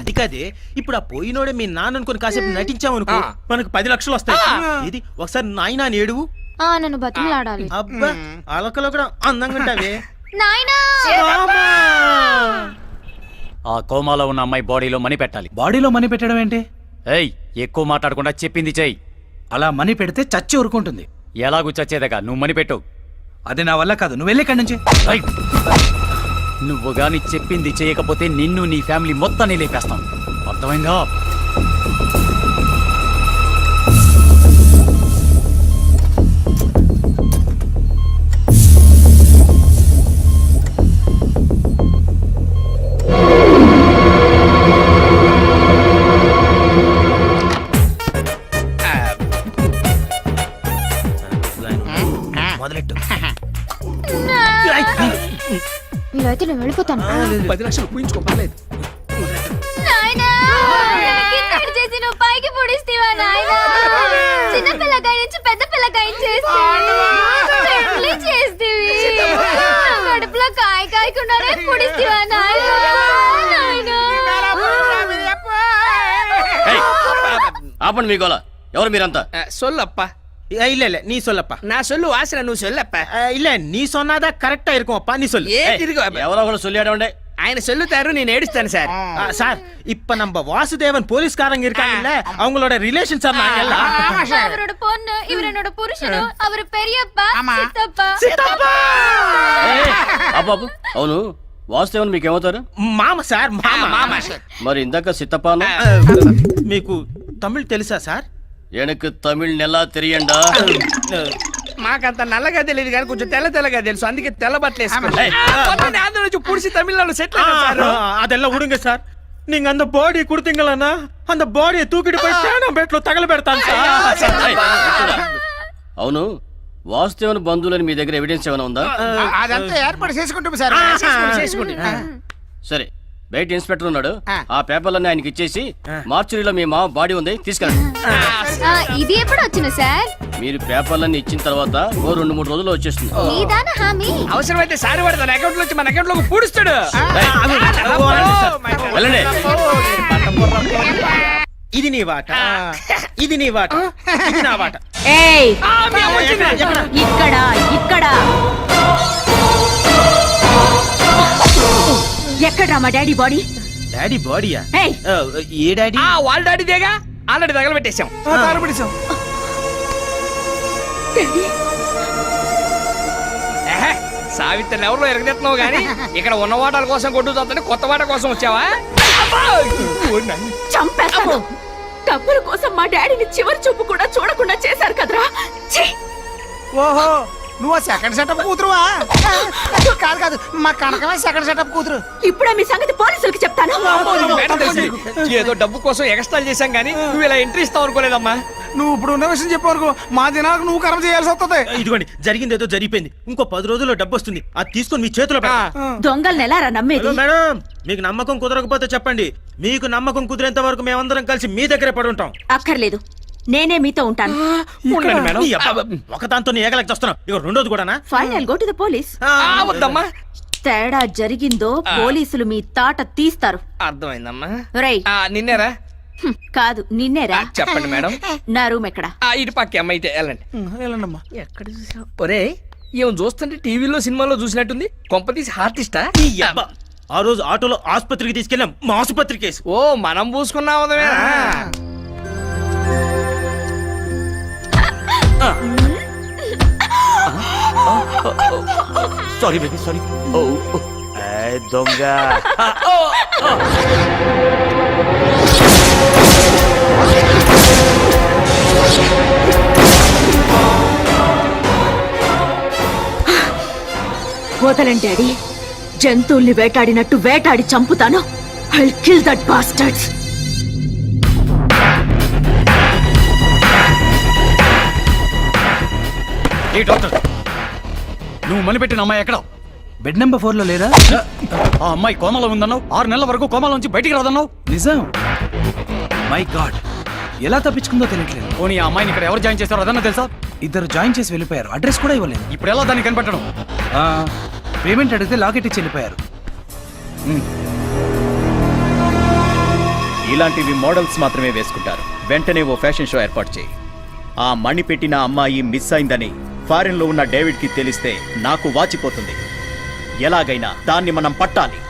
G: అది కాదే, ఇప్పుడు ఆ పోయినోడే మీ నాన్న అనుకుని కాసేపు నటించామనుకో, మనకు 10 లక్షలు వస్తాయి. ఇది ఒకసారి నాయన అని ఏడువు.
C: నన్ను బతిమలాడాలి.
G: అబ్బా అలకలో కూడా అందంగా ఉంటావే.
C: నాయనా,
J: ఆ కోమాలో ఉన్న అమ్మాయి బాడీలో మనీ పెట్టాలి.
N: బాడీలో మనీ పెట్టడం ఏంటి?
J: ఏయ్, ఎక్కువ మాట్లాడకుండా చెప్పింది చెయ్యి.
N: అలా మనీ పెడితే చచ్చి ఊరుకుంటుంది.
J: ఎలాగూ చచ్చేదగా నువ్వు మనీ పెట్టు.
N: అది నా వల్ల కాదు, నువ్వు వెళ్ళి ఇక్కడి నుంచి.
J: ఏయ్, నువ్వు గాని చెప్పింది చేయకపోతే నిన్ను నీ ఫ్యామిలీ మొత్తాన్ని లేపేస్తాం. అర్థమైందా?
G: మొదలెట్టు.
C: మీరైతే నేను వెళ్ళిపోతాను.
K: 10 లక్షలు పూయించుకోలేదు.
C: చేసి నువ్వు పైకి పొడిస్తేవా నాయనా? చిన్న పిల్లకాయ నుంచి పెద్ద పిల్లకాయ చేస్తేవి కడుపులో కాయ కాయకుండానే పొడిస్తేవా నాయనా?
B: ఆపండి మీ గోల. ఎవరు మీరంతా?
K: సొల్లప్ప.
G: இல்ல இல்ல நீ சொல்லப்பா.
K: நான் சொல்லு வாசன నువ్వు சொல்லப்ப.
G: இல்ல நீ சொன்னாதான் கரெக்டா இருக்கும் அப்பா, நீ சொல்லு.
B: ఎవరో ఒకరు சொல்லியாடே.
K: ఆయన சொல்லுతారు, నేను ఏడుస్తాను సార్.
G: சார் இப்ப நம்ம வாசுதேவன் போலீஸ்காரங்க இருக்காங்கல்ல, அவங்களோட ரிலேஷன் சார் நாங்க எல்லாம்.
C: அவரோட பொண்ணு, இவர் என்னோட புருஷனு, அவர் பெரியப்பா, சித்தப்பா.
B: అబ్బాబు అవును, వాసుదేవన్ మీకేమవుతారు?
G: మామ సార్, మామ.
B: మరి ఇందాక సిత్తపాను
G: మీకు తమిళ్ తెలుసా సార్?
B: ఎనకు తమిళ్ నెలా తెలియండా?
K: మాకంత నల్లగా తెలియదు కానీ కొంచెం తెల్లగా తెలుసు, అందుకే తెల్ల బట్టలు వేసుకున్నాను. ఆంధ్ర నుంచి పుడిచి తమిళనాడు సెటిల్ అయ్యారు.
G: அதெல்லாம் விடுங்க சார். நீங்க அந்த பாடி கொடுத்தீங்களா, அந்த பாடியை தூக்கிட்டு போய் சேனம் பேட்ல తగలబెడతాను సార్.
B: అవును, వాసుదేవన్ బంధువులని మీ దగ్గర ఎవిడెన్స్ ఏమైనా ఉందా?
M: అదంతా ఏర్పాటు చేసుకుంటాం సార్.
B: సరే, బయట ఇన్స్పెక్టర్ ఉన్నాడు, ఆ పేపర్లన్నీ ఆయనకి ఇచ్చేసి మార్చురీలో మీ మామ బాడీ ఉంది తీసుకెళ్ళండి.
C: ఇది ఎప్పుడు వచ్చిన సార్?
B: మీరు పేపర్లన్నీ ఇచ్చిన తర్వాత ఓ 2-3 రోజుల్లో వచ్చేస్తుంది.
C: నీదానా హామీ?
K: అవసరమైతే సారి వాడు తన అకౌంట్ నుంచి మన అకౌంట్ లోకి పూడుస్తాడు.
B: వెళ్ళండి.
G: ఇది నీ వాట, ఇది నీ వాట, ఇది నా వాట.
E: ఇక్కడ ఎక్కడ్రా మా డాడీ బాడీ?
G: డాడీ బాడీయా? ఏ డాడీ?
K: వాళ్ళ డాడీదేగా, ఆల్రెడీ తగలబెట్టేశాం. సావిత్రిని ఎవరిలో ఎరగదెత్తున్నావు గానీ ఇక్కడ ఉన్న వాటాల కోసం కొట్టుతాను, కొత్త వాట కోసం వచ్చావా?
E: చంపేస్తాను. డబ్బుల కోసం మా డాడీని చివరి చూపు కూడా చూడకుండా చేశారు కదరా.
M: ఓహో, నువ్వు సెకండ్ సెటప్ కూతురువా? కాదు, మా కనకమే సెకండ్ సెటప్ కూతురు.
E: ఇప్పుడే మీ సంగతి పోలీసులకి చెప్తాను.
K: ఏదో డబ్బు కోసం ఎక్స్ట్రాల్ చేశాం గానీ నువ్వు ఇలా ఎంట్రీ ఇస్తావు అనుకోలేదమ్మా.
M: నువ్వు ఇప్పుడు ఉన్న విషయం చెప్పవరకు మా దినాలకు నువ్వు కర్మ చేయాల్సి వస్తుంది.
G: ఇదిగోండి, జరిగింది ఏదో జరిగిపోయింది. ఇంకో 10 రోజుల్లో డబ్బు వస్తుంది, అది తీసుకొని మీ చేతిలో
E: దొంగలు నెలారా నమ్మేది?
G: మేడం, మీకు నమ్మకం కుదరకపోతే చెప్పండి. మీకు నమ్మకం కుదిరేంత వరకు మేమందరం కలిసి మీ దగ్గరే పడి ఉంటాం.
E: అక్కర్లేదు, నేనే మీతో ఉంటాను.
G: ఒక దాంతో ఏగలకి వస్తున్నావు, ఇక రెండోది కూడా.
E: Final go to the police.
K: వద్దమ్మా,
E: తేడా జరిగిందో పోలీసులు మీ తాట తీస్తారు.
K: అర్థమైందమ్మా.
E: రేయ్,
K: నిన్నేరా?
E: కాదు, నిన్నేరా.
K: చెప్పండి మేడం.
E: నా రూమ్ ఎక్కడ?
K: ఇటు పక్క అమ్మ, అయితే
M: వెళ్ళండమ్మా.
K: ఎక్కడ చూసావు? ఒరే, ఏం చూస్తుంటే టీవీలో సినిమాలో చూసినట్టుంది. కొంపతీసి ఆర్టిస్టా?
G: ఆ రోజు ఆటోలో ఆసుపత్రికి తీసుకెళ్ళాం మా ఆసుపత్రి కేసు.
K: ఓ మనం పూసుకున్నాం ఉదయమేనా?
I: Sorry baby sorry. ఓ దొంగ.
E: వదలండి డాడీ, జంతువుల్ని వేటాడినట్టు వేటాడి చంపుతాను. I kill that bastards.
J: ఏ డాక్టర్, నువ్వు మనిపెట్టిన అమ్మాయి ఎక్కడ?
N: బెడ్ నెంబర్ 4 లో లేదా?
J: ఆ అమ్మాయి కోమలో ఉందన్నావు. 6 నెలల వరకు కోమలోంచి బయటికి రాదన్నావు.
N: నిజం. మై గాడ్, ఎలా తప్పించుకుందో తెలియట్లేదు.
J: పోనీ ఆ అమ్మాయిని ఇక్కడ ఎవరు జాయిన్ చేస్తారో అదన్నా తెలుసా?
N: ఇద్దరు జాయిన్ చేసి వెళ్ళిపోయారు, అడ్రస్ కూడా ఇవ్వలేదు.
J: ఇప్పుడు ఎలా దాన్ని కనిపెట్టడం?
N: పేమెంట్ అడిగితే లాకెట్ ఇచ్చి వెళ్ళిపోయారు.
D: ఇలాంటివి మోడల్స్ మాత్రమే వేసుకుంటారు. వెంటనే ఓ ఫ్యాషన్ షో ఏర్పాటు చేయి. ఆ మణి పెట్టిన అమ్మాయి మిస్ అయిందని ఫారిన్ లో ఉన్న డేవిడ్ కి తెలిస్తే నాకు వాచిపోతుంది. ఎలాగైనా దాన్ని మనం పట్టాలి.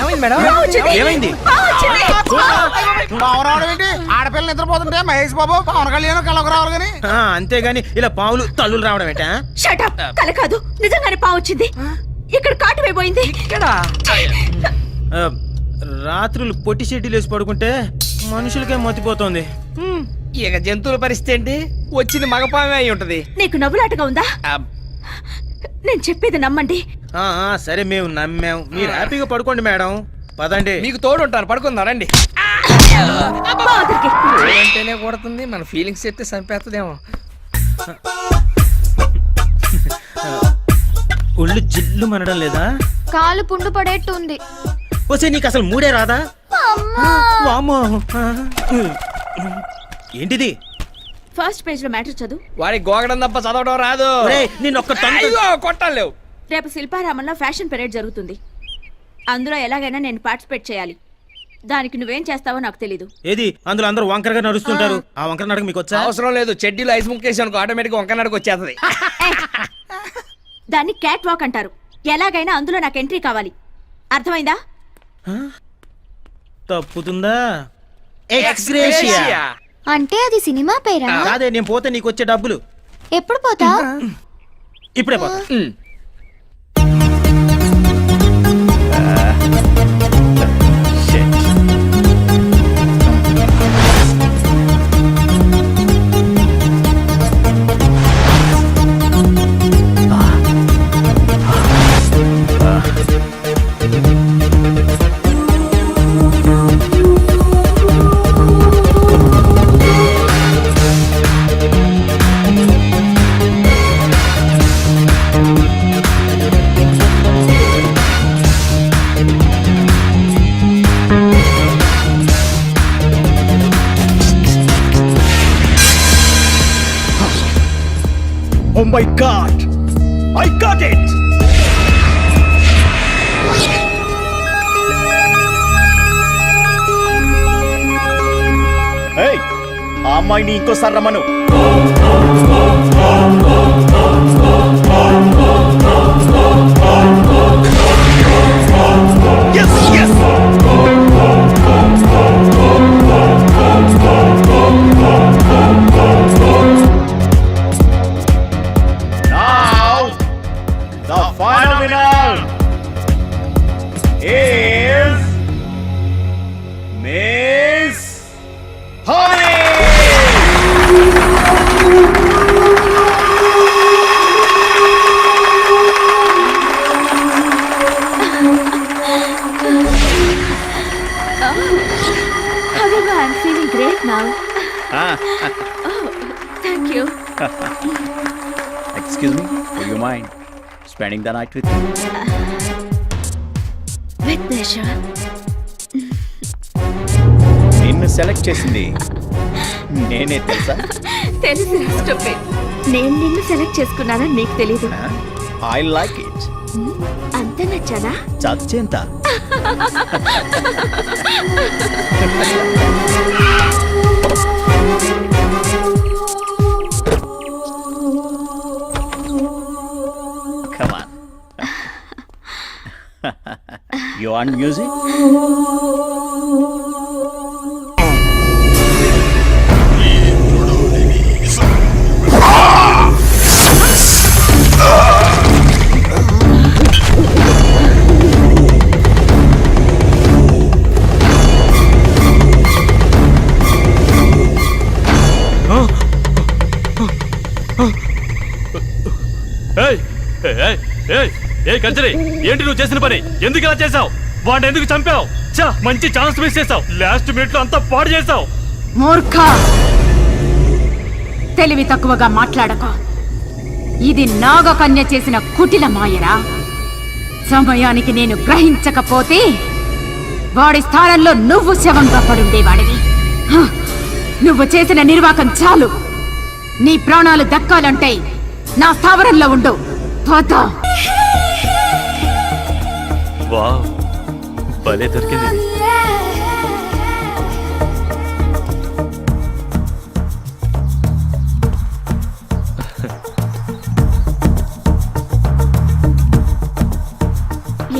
K: ఏమైంది మేడం?
G: ఏమైంది?
M: ఆడపిల్ల నిద్రపోతుంటే మహేష్ బాబు పవన్ కళ్యాణ్ కళ్ళకు రావాలి కానీ
G: అంతేగాని ఇలా పావులు తల్లులు రావడం ఏంటా?
E: షటప్, కల కాదు, నిజంగానే పావు వచ్చింది. ఇక్కడ కాటు వేయబోయింది.
K: ఇక్కడ
G: రాత్రులు పొట్టి షెడ్యూల్ వేసి పడుకుంటే మనుషులకే మతిపోతుంది.
K: ఇక జంతువుల పరిస్థితి ఏంటి? వచ్చింది మగపామే అయి ఉంటది.
E: నీకు నవ్వులాటగా ఉందా? నేను చెప్పేది నమ్మండి.
G: సరే మేము నమ్మాం, మీరు హ్యాపీగా పడుకోండి మేడం. పదండి.
K: మీకు తోడు ఉంటాను, పడుకుందాం రండి.
E: మా వద్దకి.
K: అంటేనే కొడుతుంది, మన ఫీలింగ్స్ చెప్తే చంపేస్తుందేమో.
G: ఒళ్ళు జిల్లు మనడం లేదా?
C: కాలు పుండు పడేట్టు ఉంది.
G: వస్తే నీకు అసలు మూడే రాదా? వామ్మో. ఏంటిది?
E: ఫస్ట్ పేజ్ లో మ్యాటర్ చదువు.
K: వాడికి గోగడం తప్ప చదవడం రాదు.
G: నేను ఒక్క
K: కొట్టాలి లేవు.
E: రేపు శిల్పారామంలో ఫ్యాషన్ పెరేడ్ జరుగుతుంది. అందులో ఎలాగైనా నేను పార్టిసిపేట్ చేయాలి. దానికి నువ్వేం చేస్తావో నాకు తెలీదు.
G: ఏది అందులో అందరూ వంకరగా నడుస్తుంటారు. ఆ వంకర నడక మీకు వచ్చా?
K: అవసరం లేదు, చెడ్డీలో ఐస్ ముక్కేసి అనుకో ఆటోమేటిక్ వంక నడక వచ్చేస్తుంది.
E: దాన్ని క్యాట్ వాక్ అంటారు. ఎలాగైనా అందులో నాకు ఎంట్రీ కావాలి. అర్థమైందా?
G: తప్పుతుందా? ఎక్స్గ్రేషియా
C: అంటే అది సినిమా పేరా?
G: అదే నేను పోతే నీకు వచ్చే డబ్బులు.
C: ఎప్పుడు పోతా?
G: ఇప్పుడే పోతా.
D: Oh my God! I got it! Hey! ఆ అమ్మాయిని ఇంకోసారి రమ్మను. Yes, yes! Now, the final winner is Miss Honey!
E: However, I'm feeling great now. Thank you.
D: Excuse me, would you mind spending the night with me?
E: With pleasure.
D: నిన్ను select చేసింది నేనే తెలుసా?
E: తెలుసు, stupid. నేను నిన్ను సెలెక్ట్ చేసుకున్నానని నీకు తెలీదు.
D: I like it.
C: అంత నచ్చానా?
D: చచ్చేంత. Come on. You want music?
F: ఏ కంచరి, ఏంటి నువ్వు చేసిన పని? ఎందుకు ఇలా చేసావు? వాడిని ఎందుకు చంపావు? మంచి ఛాన్స్ మిస్ చేసావు. లాస్ట్ మినిట్ లో అంతా పాడు చేసావు.
E: మూర్ఖ, తెలివి తక్కువగా మాట్లాడక. ఇది నాగకన్య చేసిన కుటిల మాయరా. సమయానికి నేను గ్రహించకపోతే వాడి స్థానంలో నువ్వు శవంగా పడుండేవాడివి. నువ్వు చేసిన నిర్వాకం చాలు. నీ ప్రాణాలు దక్కాలంటే నా స్థావరంలో ఉండు. పద.
F: వావ్, భలే దొరికింది.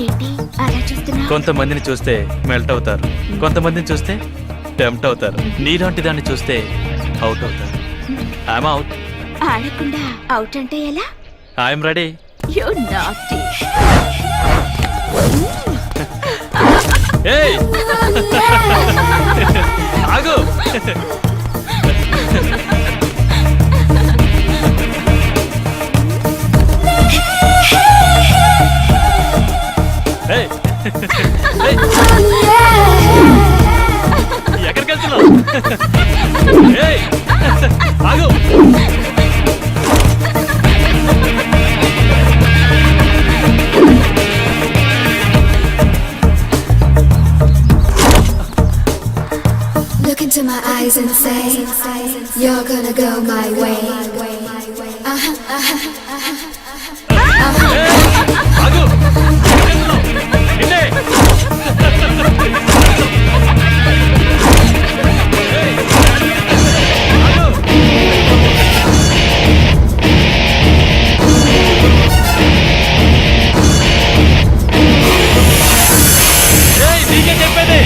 C: ఏంటి అలా చూస్తున్నా?
F: కొంతమందిని చూస్తే మెల్ట్ అవుతారు, కొంతమందిని చూస్తే టెంప్ట్ అవుతారు. నీలాంటి దాన్ని చూస్తే అవుట్ అవుతారు. I'm out.
C: ఆడకుండా అవుట్ అంటే ఎలా?
F: I'm ready.
C: You naughty.
F: ఏయ్ ఆగు. ఏయ్ ఎక్కడికి వెళ్తున్నావు? ఏయ్ ఆగు.
C: Look into my eyes and say you're gonna go my way.
F: ఆగు. నిన్నే. ఏయ్ ఆగు. ఏయ్ నీకే చెప్పేది.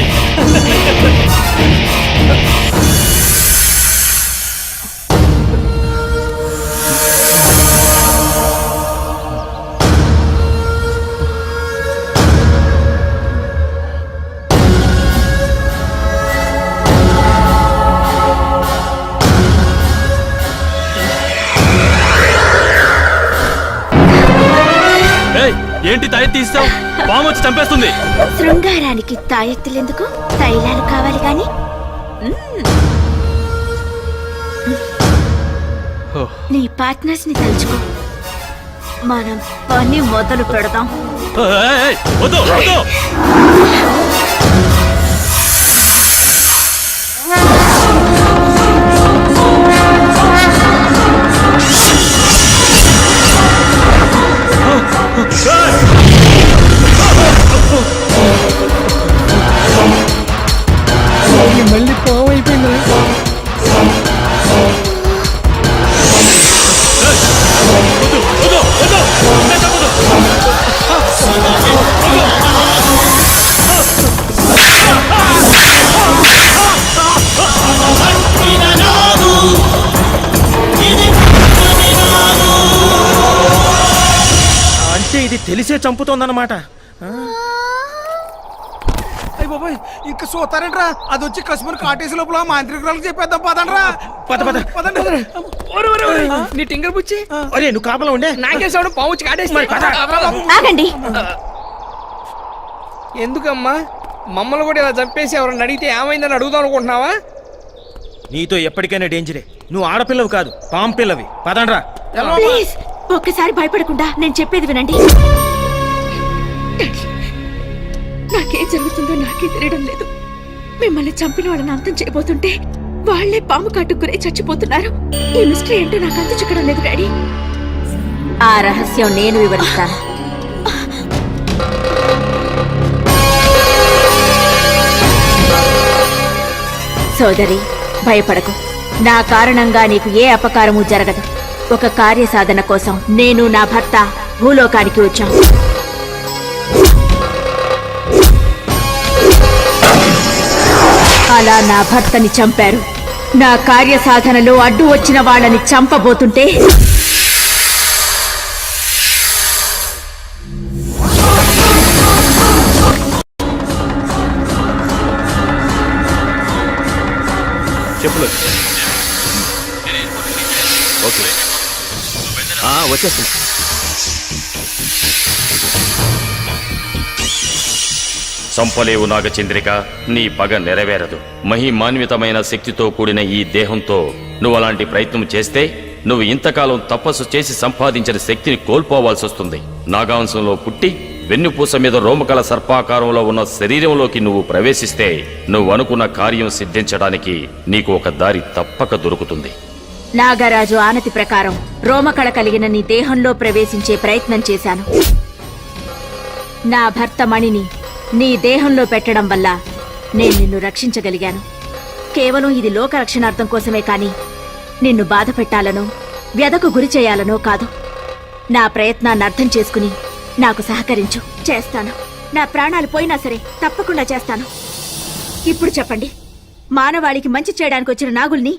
F: ఏంటి తాయి తీస్తావు? పాము వచ్చి చంపేస్తుంది.
C: శృంగారానికి తాయెత్తులెందుకు? తైలాలు కావాలి గాని. నీ పార్ట్నర్స్ ని తలుచుకో. మనం పని మొదలు పెడదాం.
F: వద్దు వద్దు.
K: మళ్ళీ పాము అయిపోయింది.
G: అంటే ఇది తెలిసే చంపుతోందన్నమాట.
N: అయ్య బాబాయ్, ఇంకా చూస్తారంట్రా. అది వచ్చి కసుమని కాటేసి లోపల మాంత్రికురాలకు చెప్పేద్దాం. పదండ్రా.
G: పద పద
N: పదండి.
K: నీ టింగర్ బుచ్చి,
G: అరే నువ్వు కాపలా ఉండే.
K: నాకే సౌండ్ పాము వచ్చి కాటేసి.
C: ఆగండి.
K: ఎందుకమ్మా మమ్మల్ని కూడా ఇలా చంపేసి ఎవరన్నా అడిగితే ఏమైందని అడుగుదాం అనుకుంటున్నావా?
G: నీతో ఎప్పటికైనా డేంజరే. నువ్వు ఆడపిల్లవి కాదు, పాము పిల్లవి. పదండ్రా.
C: ప్లీజ్ ఒక్కసారి భయపడకుండా నేను చెప్పేది వినండి. నాకేం జరుగుతుందో నాకే తెలియడం లేదు. మిమ్మల్ని చంపిన వాళ్ళని అంతం చేయబోతుంటే వాళ్లే పాము కాటుకునే చచ్చిపోతున్నారు. ఈ మిస్టరీ ఏంటో నాకు అంత చిక్కడం లేదు డాడీ. ఆ రహస్యం నేను వివరిస్తాను.
E: సోదరి, భయపడకు. నా కారణంగా నీకు ఏ అపకారము జరగదు. ఒక కార్యసాధన కోసం నేను నా భర్త భూలోకానికి వచ్చాం. అలా నా భర్తని చంపారు. నా కార్యసాధనలో అడ్డు వచ్చిన వాళ్ళని చంపబోతుంటే
F: చెప్పులు ఓకే వచ్చేస్తున్నా.
B: సంపలేవు నాగచంద్రిక, నీ పగ నెరవేరదు. మహిమాన్వితమైన శక్తితో కూడిన ఈ దేహంతో నువ్వు అలాంటి ప్రయత్నం చేస్తే నువ్వు ఇంతకాలం తపస్సు చేసి సంపాదించిన శక్తిని కోల్పోవాల్సి వస్తుంది. నాగాంశంలో పుట్టి వెన్నుపూస మీద రోమకల సర్పాకారంలో ఉన్న శరీరంలోకి నువ్వు ప్రవేశిస్తే నువ్వు అనుకున్న కార్యం సిద్ధించడానికి నీకు ఒక దారి తప్పక దొరుకుతుంది.
E: నాగరాజు ఆనతి ప్రకారం రోమకళ కలిగిన నీ దేహంలో ప్రవేశించే ప్రయత్నం చేశాను. నా భర్త మణిని నీ దేహంలో పెట్టడం వల్ల నేను నిన్ను రక్షించగలిగాను. కేవలం ఇది లోక రక్షణార్థం కోసమే కాని నిన్ను బాధ పెట్టాలనో వ్యధకు గురి చేయాలనో కాదు. నా ప్రయత్నాన్ని అర్థం చేసుకుని నాకు సహకరించు. చేస్తాను. నా ప్రాణాలు పోయినా సరే తప్పకుండా చేస్తాను. ఇప్పుడు చెప్పండి, మానవాళికి మంచి చేయడానికి వచ్చిన నాగుల్ని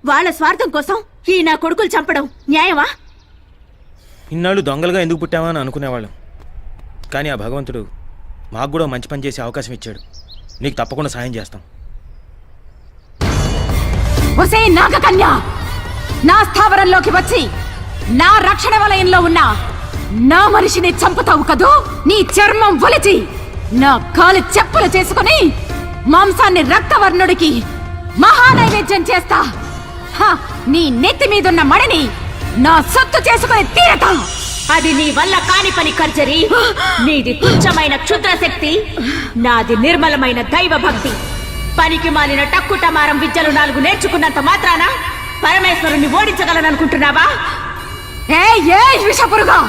E: వాళ్ళ స్వార్థం కోసం ఈ నా కొడుకులు చంపడం న్యాయమా?
G: ఇన్నాళ్ళు దొంగలుగా ఎందుకు పుట్టామా అని అనుకునేవాళ్ళం. కానీ ఆ భగవంతుడు మాకు కూడా మంచి పని చేసే అవకాశం ఇచ్చాడు. నీకు తప్పకుండా సాయం చేస్తాం.
E: ఒసే నాగకన్య, నా స్థావరంలోకి వచ్చి నా రక్షణ వలయంలో ఉన్న నా మనిషిని చంపుతావు కదూ? నీ చర్మం ఒలిచి నా కాలు చెప్పులు చేసుకుని మాంసాన్ని రక్తవర్ణుడికి మహానైవేద్యం చేస్తా. నీ నెత్తి మీదున్న మడిని నా సొత్తు చేసుకుని తీరతా. అది నీ వల్ల కాని పని కర్జరి. నీది తుచ్చమైన క్షుద్ర శక్తి, నాది నిర్మలమైన దైవ భక్తి. పనికి మాలిన టక్కుటమారం విద్యలు 4 నేర్చుకున్నంత మాత్రాన పరమేశ్వరుణ్ణి ఓడించగలననుకుంటున్నావా? ఏ విషపురుగా,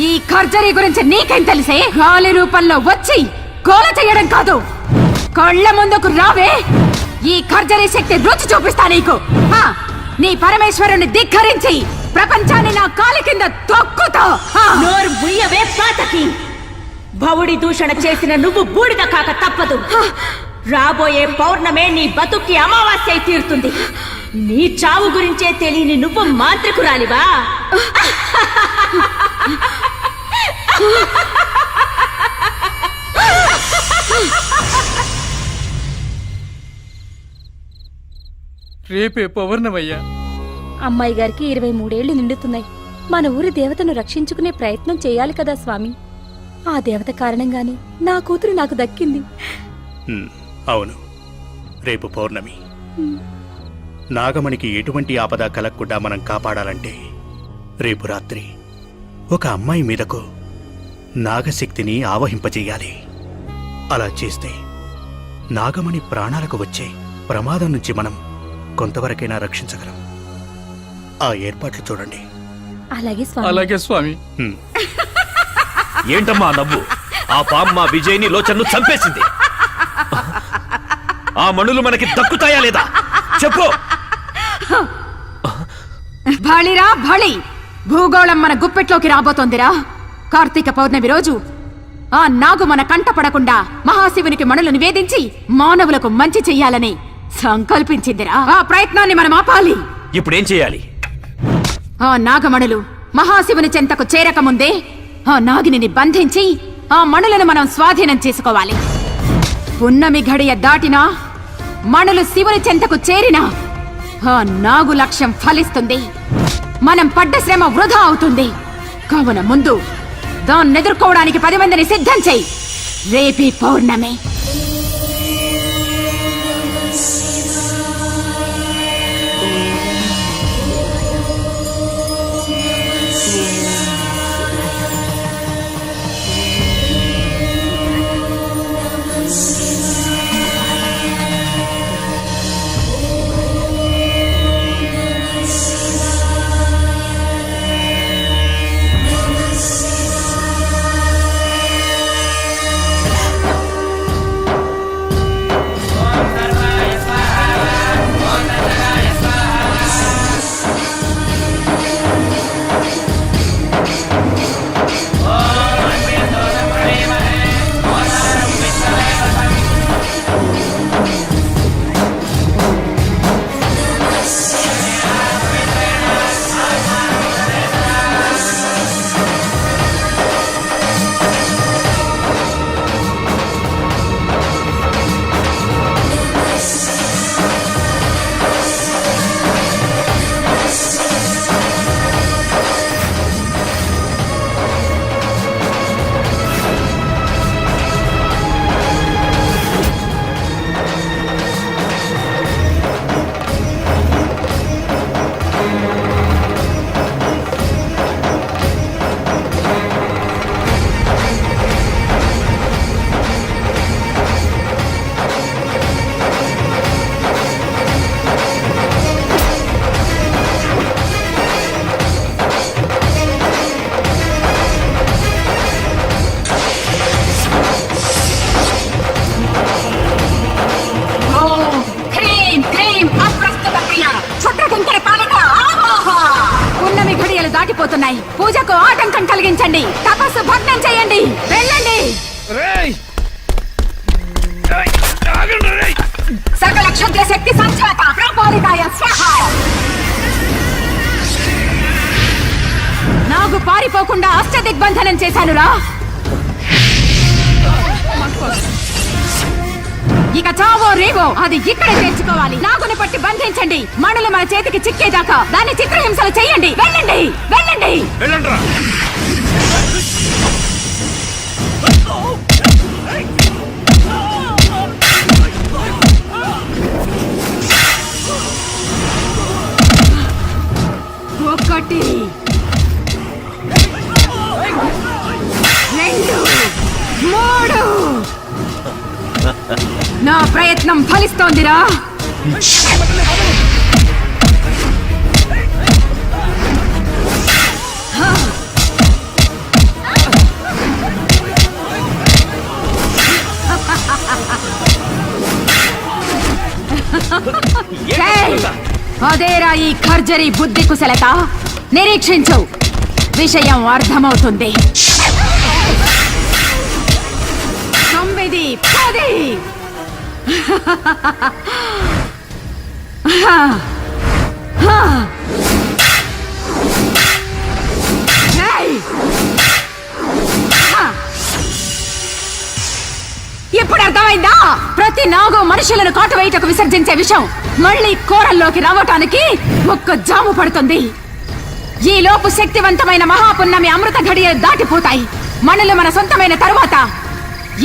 E: ఈ ఖర్జరీ గురించి నీకేం తెలిసే? గాలి రూపంలో వచ్చి గోల చేయడం కాదు, కళ్ళ ముందుకు రావే. ఈ ఖర్జరీ శక్తి రుచి చూపిస్తా నీకు. నీ పరమేశ్వరుని ధిక్కరించి ప్రపంచాన్ని నా కాలి కింద తొక్కుతా. నోరు ముయ్యవే పాతకి. భవుడి దూషణ చేసిన నువ్వు బూడిద కాక తప్పదు. రాబోయే పౌర్ణమే నీ బతుక్కి అమావాస్య తీరుతుంది. నీ చావు గురించే తెలియని నువ్వు మాంత్రికురాలివా?
J: రేపే పౌర్ణమయ్యా.
E: అమ్మాయి గారికి 23 ఏళ్లు నిండుతున్నాయి. మన ఊరి దేవతను రక్షించుకునే ప్రయత్నం చేయాలి కదా స్వామి. ఆ దేవత కారణంగానే నా కూతురు నాకు దక్కింది.
F: అవును, రేపు పౌర్ణమి. నాగమణికి ఎటువంటి ఆపద కలగకుండా మనం కాపాడాలంటే రేపు రాత్రి ఒక అమ్మాయి మీదకు నాగశక్తిని ఆవహింపజేయాలి. అలా చేస్తే నాగమణి ప్రాణాలకు వచ్చే ప్రమాదం నుంచి మనం కొంతవరకైనా రక్షించగలం. ఆ ఏర్పాట్లు చూడండి.
J: అలాగే స్వామి.
F: ఏంటమ్మా నవ్వు? ఆ పామ్మ విజయ్ని లోచన్ను చంపేసింది. ఆ మణులు మనకి దక్కుతాయా లేదా చెప్పు.
E: భళిరా భళి, భూగోళం మన గుప్పెట్లోకి రాబోతోందిరా. కార్తీక పౌర్ణమి రోజు ఆ నాగు మన కంట పడకుండా మహాశివునికి మణులు నివేదించి మానవులకు మంచి చెయ్యాలని సంకల్పించిందిరా. ఆ ప్రయత్నాన్ని మనం ఆపాలి.
F: ఇప్పుడేం చేయాలి?
E: ఆ నాగమణులు మహాశివుని చెంతకు చేరకముందే ఆ నాగిని బంధించి ఆ మణులను మనం స్వాధీనం చేసుకోవాలి. పున్నమి గడియ దాటినా మణులు శివుని చెంతకు చేరినా ఆ నాగు లక్ష్యం ఫలిస్తుంది. మనం పడ్డ శ్రమ వృధా అవుతుంది. కావున ముందు దాన్ని ఎదుర్కోవడానికి 10 మందిని సిద్ధం చెయ్యి. రేపే పౌర్ణమి. అవుతున్నాయి. పూజకు ఆటంకం కలిగించండి. తపస్సు భగ్నం చేయండి. వెళ్ళండి. సకల క్షుద్ర శక్తి సంచాత ప్రపాలితాయ స్వాహ. నాగు పారిపోకుండా అష్టదిగ్బంధనం చేశానురా. ఇక చావో రేవో అది ఇక్కడే తెచ్చుకోవాలి. నాగుని పట్టి బంధించండి. మణులు మన చేతికి చిక్కేదాకా దాన్ని చిత్రహింసలు చేయండి. వెళ్ళండి, వెళ్ళండి. ఒకటి, రెండు, మూడు. నా ప్రయత్నం ఫలిస్తోందిరా. అదేరా ఈ ఖర్జరీ బుద్ధి కుశలత. నిరీక్షించు, విషయం అర్థమవుతుంది. 9, 10. ఇప్పుడు అర్థమైందా? ప్రతి నాగు మనుషులను కాటువేయటకు విసర్జించే విషయం మళ్ళీ కోరల్లోకి రావటానికి ఒక్క జాము పడుతుంది. ఈ లోపు శక్తివంతమైన మహాపున్నమి అమృత ఘడియలు దాటిపోతాయి. మనులు మన సొంతమైన తరువాత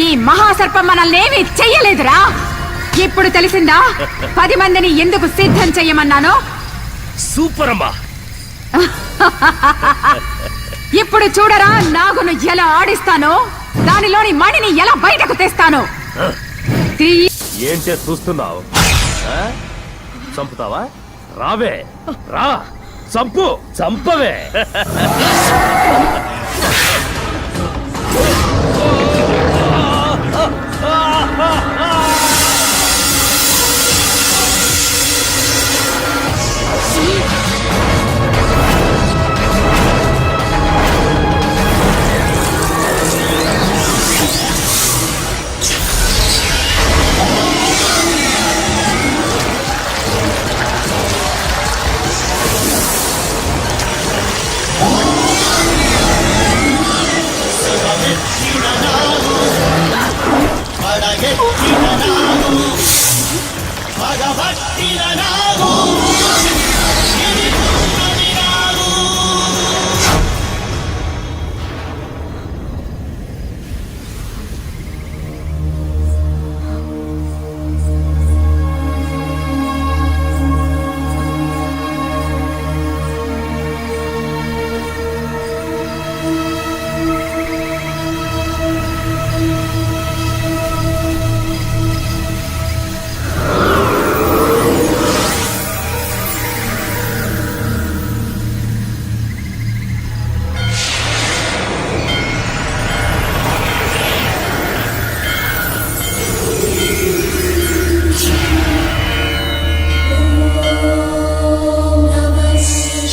E: ఈ మహాసర్పం మనల్ని ఏమీ చెయ్యలేదురా. ఇప్పుడు తెలిసిందా 10 మందిని ఎందుకు సిద్ధం చెయ్యమన్నాను?
F: సూపర్ అమ్మా.
E: ఇప్పుడు చూడరా నాగును ఎలా ఆడిస్తానో, దానిలోని మణిని ఎలా బయటకు తెస్తాను.
F: ఏంటే చూస్తున్నావు? చంపుతావా? రావే, రా, చంపు, చంపవే.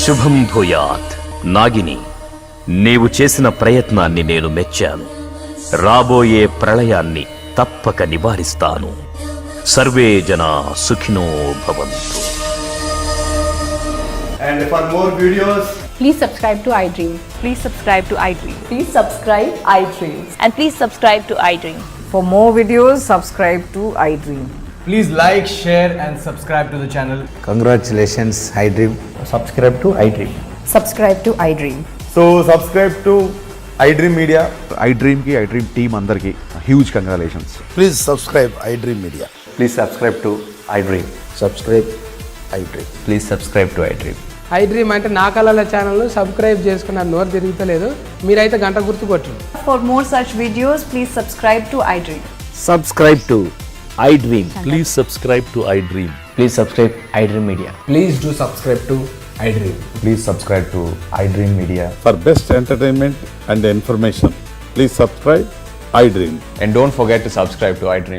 F: శుభం భూయాత్. నాగిని, నీవు చేసిన ప్రయత్నాన్ని నేను మెచ్చాను. రాబోయే ప్రళయాన్ని తప్పక నివారిస్తాను. సర్వే జనా సుఖినో భవంతు.
D: And for more videos,
E: Please subscribe to iDream. Please subscribe to iDream. Please subscribe iDream. And please subscribe to iDream. For more videos, subscribe to iDream.
N: Please like, share and subscribe to the channel.
J: Congratulations iDream.
N: Subscribe to iDream.
E: Subscribe to iDream.
N: So subscribe to iDream Media. iDream ki iDream team andarki huge congratulations.
J: Please subscribe iDream Media.
N: Please subscribe to iDream.
J: Subscribe iDream.
N: Please subscribe to iDream.
K: iDream అంటే నా కళల channel subscribe చేసుకున్న నోరు తిరుగుతలేదు. మీరైతే గంట గుర్తు కొట్టండి.
E: For more such videos, please subscribe to iDream.
J: Subscribe to iDream. Please subscribe to iDream.
N: Please subscribe iDream Media. Please do subscribe to iDream. Please subscribe to iDream Media.
O: For best entertainment and information, please subscribe iDream.
N: And don't forget to subscribe to iDream.